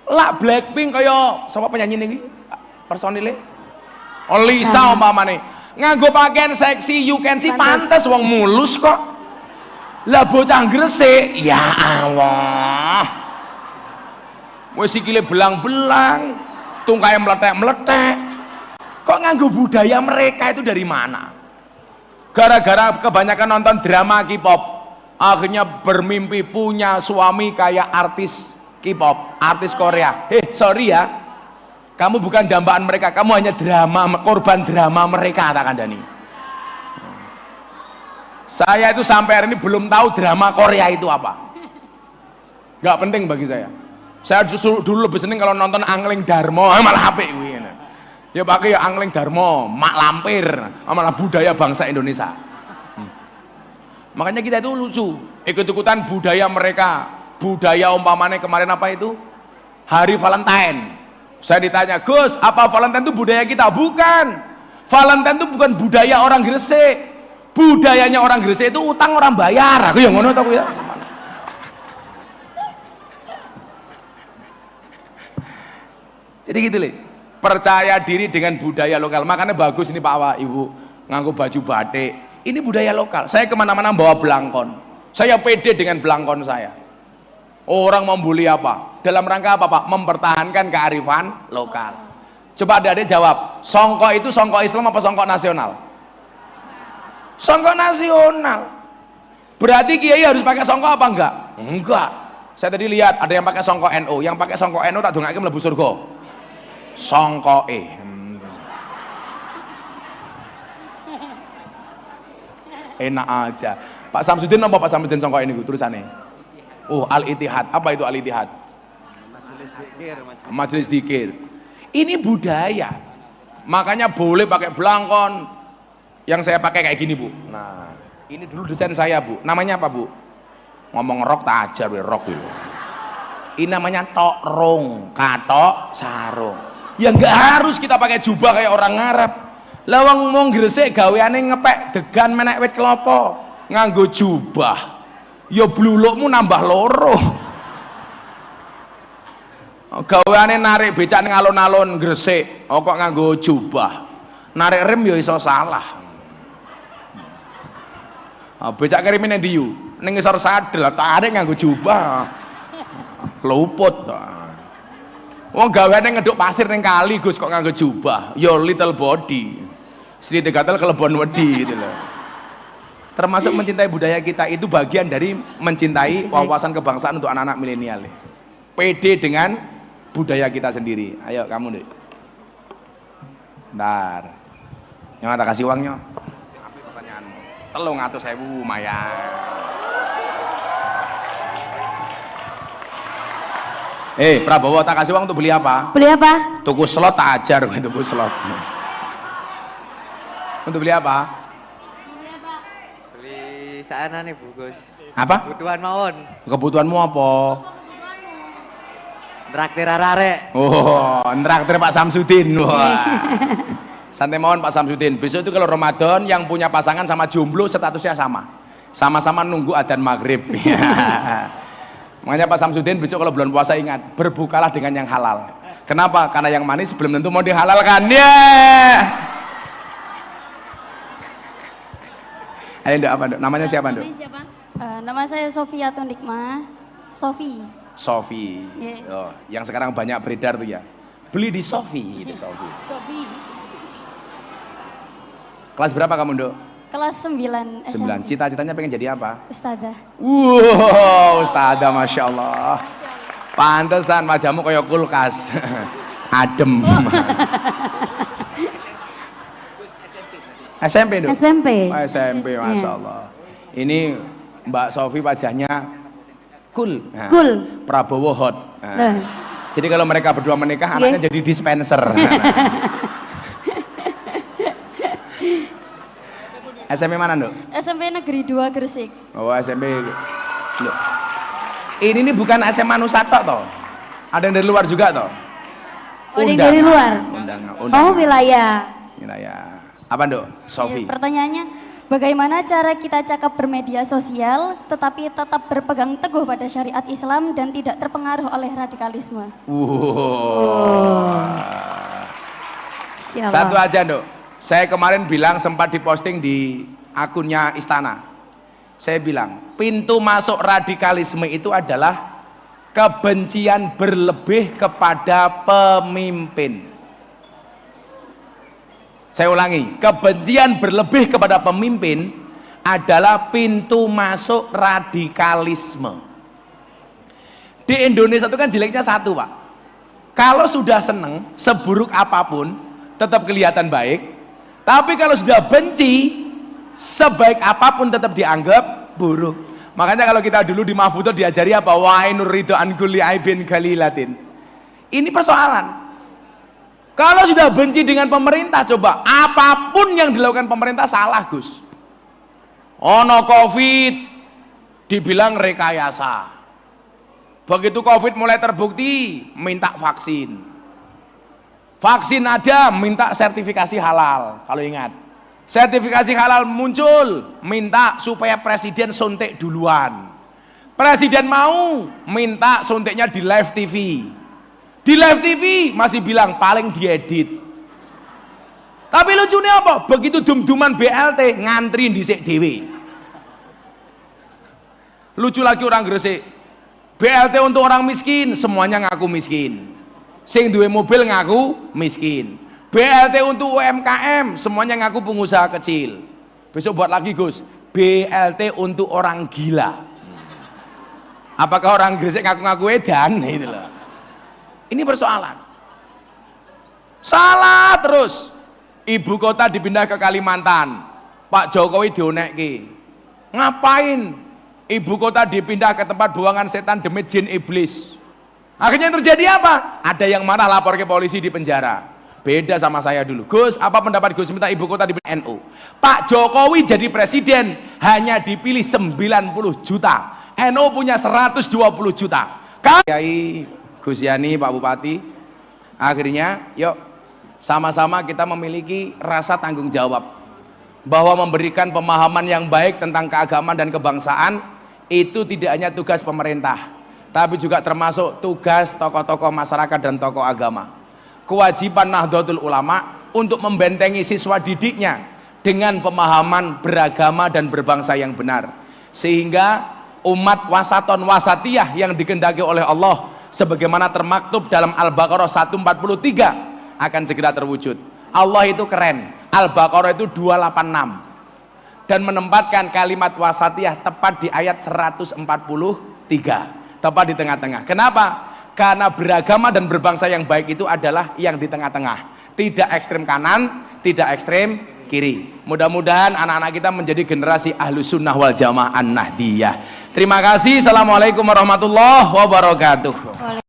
Lah Blackpink kaya siapa penyanyi ini? Personilnya? Oh Lisa umpamane. Nganggo pakaian seksi you can see pantes wong mulus kok. Lah bocah Gresik, ya Allah. Wis sikile belang-belang, tungkae meletek-meletek. Kok nganggo budaya mereka itu dari mana? Gara-gara kebanyakan nonton drama K-pop, akhirnya bermimpi punya suami kayak artis K-pop, artis Korea. Sorry ya, kamu bukan dambaan mereka, kamu hanya korban drama mereka, tak kandani. Saya itu sampai hari ini belum tahu drama Korea itu apa. Gak penting bagi saya. Saya justru dulu lebih seneng kalau nonton Angling Darmo, malah HP gue. Ya pakai ya Angling Darmo, Mak Lampir, malah budaya bangsa Indonesia. Makanya kita itu lucu, ikut-ikutan budaya mereka. Budaya umpamanya kemarin apa itu? Hari Valentine. Saya ditanya, Gus, apa Valentine itu budaya kita? Bukan. Valentine itu bukan budaya orang Gresik. Budayanya orang Gresik itu utang orang bayar. Aku yang ngono tau ya. Jadi gitu loh, percaya diri dengan budaya lokal. Makanya bagus ini Pak Wak, Ibu nganggo baju batik. Ini budaya lokal. Saya kemana-mana bawa belangkon. Saya pede dengan belangkon saya. Orang membuli apa? Dalam rangka apa Pak? Mempertahankan kearifan lokal. Coba adik-adik jawab. Songkok itu songkok Islam apa songkok nasional? Songkok nasional. Berarti kiai harus pakai songkok apa enggak? Enggak. Saya tadi lihat ada yang pakai songkok NU. Yang pakai songkok NU tak dongake mlebu surga. Songkok enak aja. Pak Samsudin apa Pak Samsudin songkok ini tulisannya? Oh Al-Ittihad. Apa itu Al-Ittihad? Majelis Dzikir. Ini budaya. Makanya boleh pakai belangkon. Yang saya pakai kayak gini, Bu. Nah, ini dulu desain saya, Bu. Namanya apa, Bu? Ngomong rok tak ajar, rok itu. Ini namanya tokrong, katok sarung. Ya nggak harus kita pakai jubah kayak orang Arab. Lawang mau Gresik gaweane ngepek degan menek wit klopo, nganggo jubah. Ya blulukmu nambah loro. Gaweane narik becak ning alun-alun Gresik, kok nganggo jubah. Narik rem ya iso salah. Becak kirimin endi yu? Ning ngisor sadel, tarik nganggo jubah. Luput. Wong gaweane ngeduk pasir ning kali Gus kok nganggo jubah. Yo little body. Sri Tegatel kelebon wedi gitu loh. Termasuk mencintai budaya kita itu bagian dari mencintai wawasan kebangsaan untuk anak-anak milenial. Pede dengan budaya kita sendiri. Ayo kamu deh. Bentar. Yang ada kasih uangnya. Apa pertanyaanmu? 300.000 lumayan. Prabowo tak kasih uang untuk beli apa? Beli apa? Tuku slot tak ajar, tuku slot. Untuk beli apa? Beli sana nih Bu Gus. Apa? Kebutuhan mawon. Kebutuhanmu apa? Traktir arek. Oh, traktir Pak Samsudin. Wah. Santai mawon Pak Samsudin. Besok itu kalau Ramadan yang punya pasangan sama jomblo statusnya sama. Sama-sama nunggu adzan maghrib. Makanya Pak Samsudin besok kalau bulan puasa ingat, berbukalah dengan yang halal. Kenapa? Karena yang manis belum tentu mau dihalalkan. Ya. Ayo Nduk, apa Nduk? Namanya siapa Nduk? Nama saya Sofia Tundikma. Sofi. Sofi. Yeah. Oh, yang sekarang banyak beredar tuh ya. Beli di Sofi, gitu Sofi. Kelas berapa kamu Nduk? Kelas 9 9. Cita-citanya pengen jadi apa? Ustadzah. Wow, ustadzah Masya Allah. Pantesan wajahmu kayak kulkas. Adem. SMP Nduk? SMP. Oh, SMP, Masya Allah. Ini Mbak Sofi wajahnya cool. Nah, Cool. Prabowo hot. Nah. Jadi kalau mereka berdua menikah, anaknya jadi dispenser. SMP mana Nduk? SMP Negeri 2 Gresik. Oh SMP. Loh. Ini bukan SMA Nusa tok toh? Ada yang dari luar juga toh? Oh, yang dari luar? Undangan. Oh, wilayah. Wilayah. Apa Nduk? Sofi. Pertanyaannya, bagaimana cara kita cakap bermedia sosial tetapi tetap berpegang teguh pada syariat Islam dan tidak terpengaruh oleh radikalisme? Siapa? Satu aja Nduk. Saya kemarin bilang sempat diposting di akunnya Istana. Saya bilang, pintu masuk radikalisme itu adalah kebencian berlebih kepada pemimpin. Saya ulangi, kebencian berlebih kepada pemimpin adalah pintu masuk radikalisme. Di Indonesia itu kan jeleknya satu Pak. Kalau sudah seneng, seburuk apapun, tetap kelihatan baik. Tapi kalau sudah benci, sebaik apapun tetap dianggap buruk. Makanya kalau kita dulu di Mahfudho diajari apa? Wa'inur ridho an kulli aibin khalilatin. Ini persoalan. Kalau sudah benci dengan pemerintah, coba apapun yang dilakukan pemerintah salah Gus. Ono Covid, dibilang rekayasa. Begitu Covid mulai terbukti, minta vaksin. Vaksin ada, minta sertifikasi halal. Kalau ingat, sertifikasi halal muncul, minta supaya presiden suntik duluan. Presiden mau, minta suntiknya di live TV. Di live TV masih bilang paling diedit. Tapi lucunya apa? Begitu dum-duman BLT, ngantri dhisik dhewe. Lucu lagi orang Gresik. BLT untuk orang miskin, semuanya ngaku miskin. Sing duwe mobil ngaku miskin. BLT untuk UMKM, semuanya ngaku pengusaha kecil. Besok buat lagi Gus, BLT untuk orang gila. Apakah orang Gresik ngaku-ngaku edan? Gitu loh. Ini persoalan. Salah terus. Ibu kota dipindah ke Kalimantan. Pak Jokowi dionekke. Ngapain? Ibu kota dipindah ke tempat buangan setan demi jin iblis. Akhirnya yang terjadi apa? Ada yang marah lapor ke polisi di penjara. Beda sama saya dulu. Gus, apa pendapat Gus minta ibu kota di NU? Pak Jokowi jadi presiden hanya dipilih 90 juta. NU punya 120 juta. Kiai Gus Yani, Pak Bupati, akhirnya yuk sama-sama kita memiliki rasa tanggung jawab bahwa memberikan pemahaman yang baik tentang keagamaan dan kebangsaan itu tidak hanya tugas pemerintah, tapi juga termasuk tugas tokoh-tokoh masyarakat dan tokoh agama. Kewajiban Nahdlatul Ulama untuk membentengi siswa didiknya dengan pemahaman beragama dan berbangsa yang benar, sehingga umat wasaton wasatiyah yang dikehendaki oleh Allah sebagaimana termaktub dalam Al-Baqarah 143 akan segera terwujud. Allah itu keren. Al-Baqarah itu 286 dan menempatkan kalimat wasatiyah tepat di ayat 143, tepat di tengah-tengah. Kenapa? Karena beragama dan berbangsa yang baik itu adalah yang di tengah-tengah, tidak ekstrem kanan, tidak ekstrem kiri. Mudah-mudahan anak-anak kita menjadi generasi Ahlus Sunnah wal Jamaah An-Nahdiyah. Terima kasih. Assalamualaikum warahmatullahi wabarakatuh.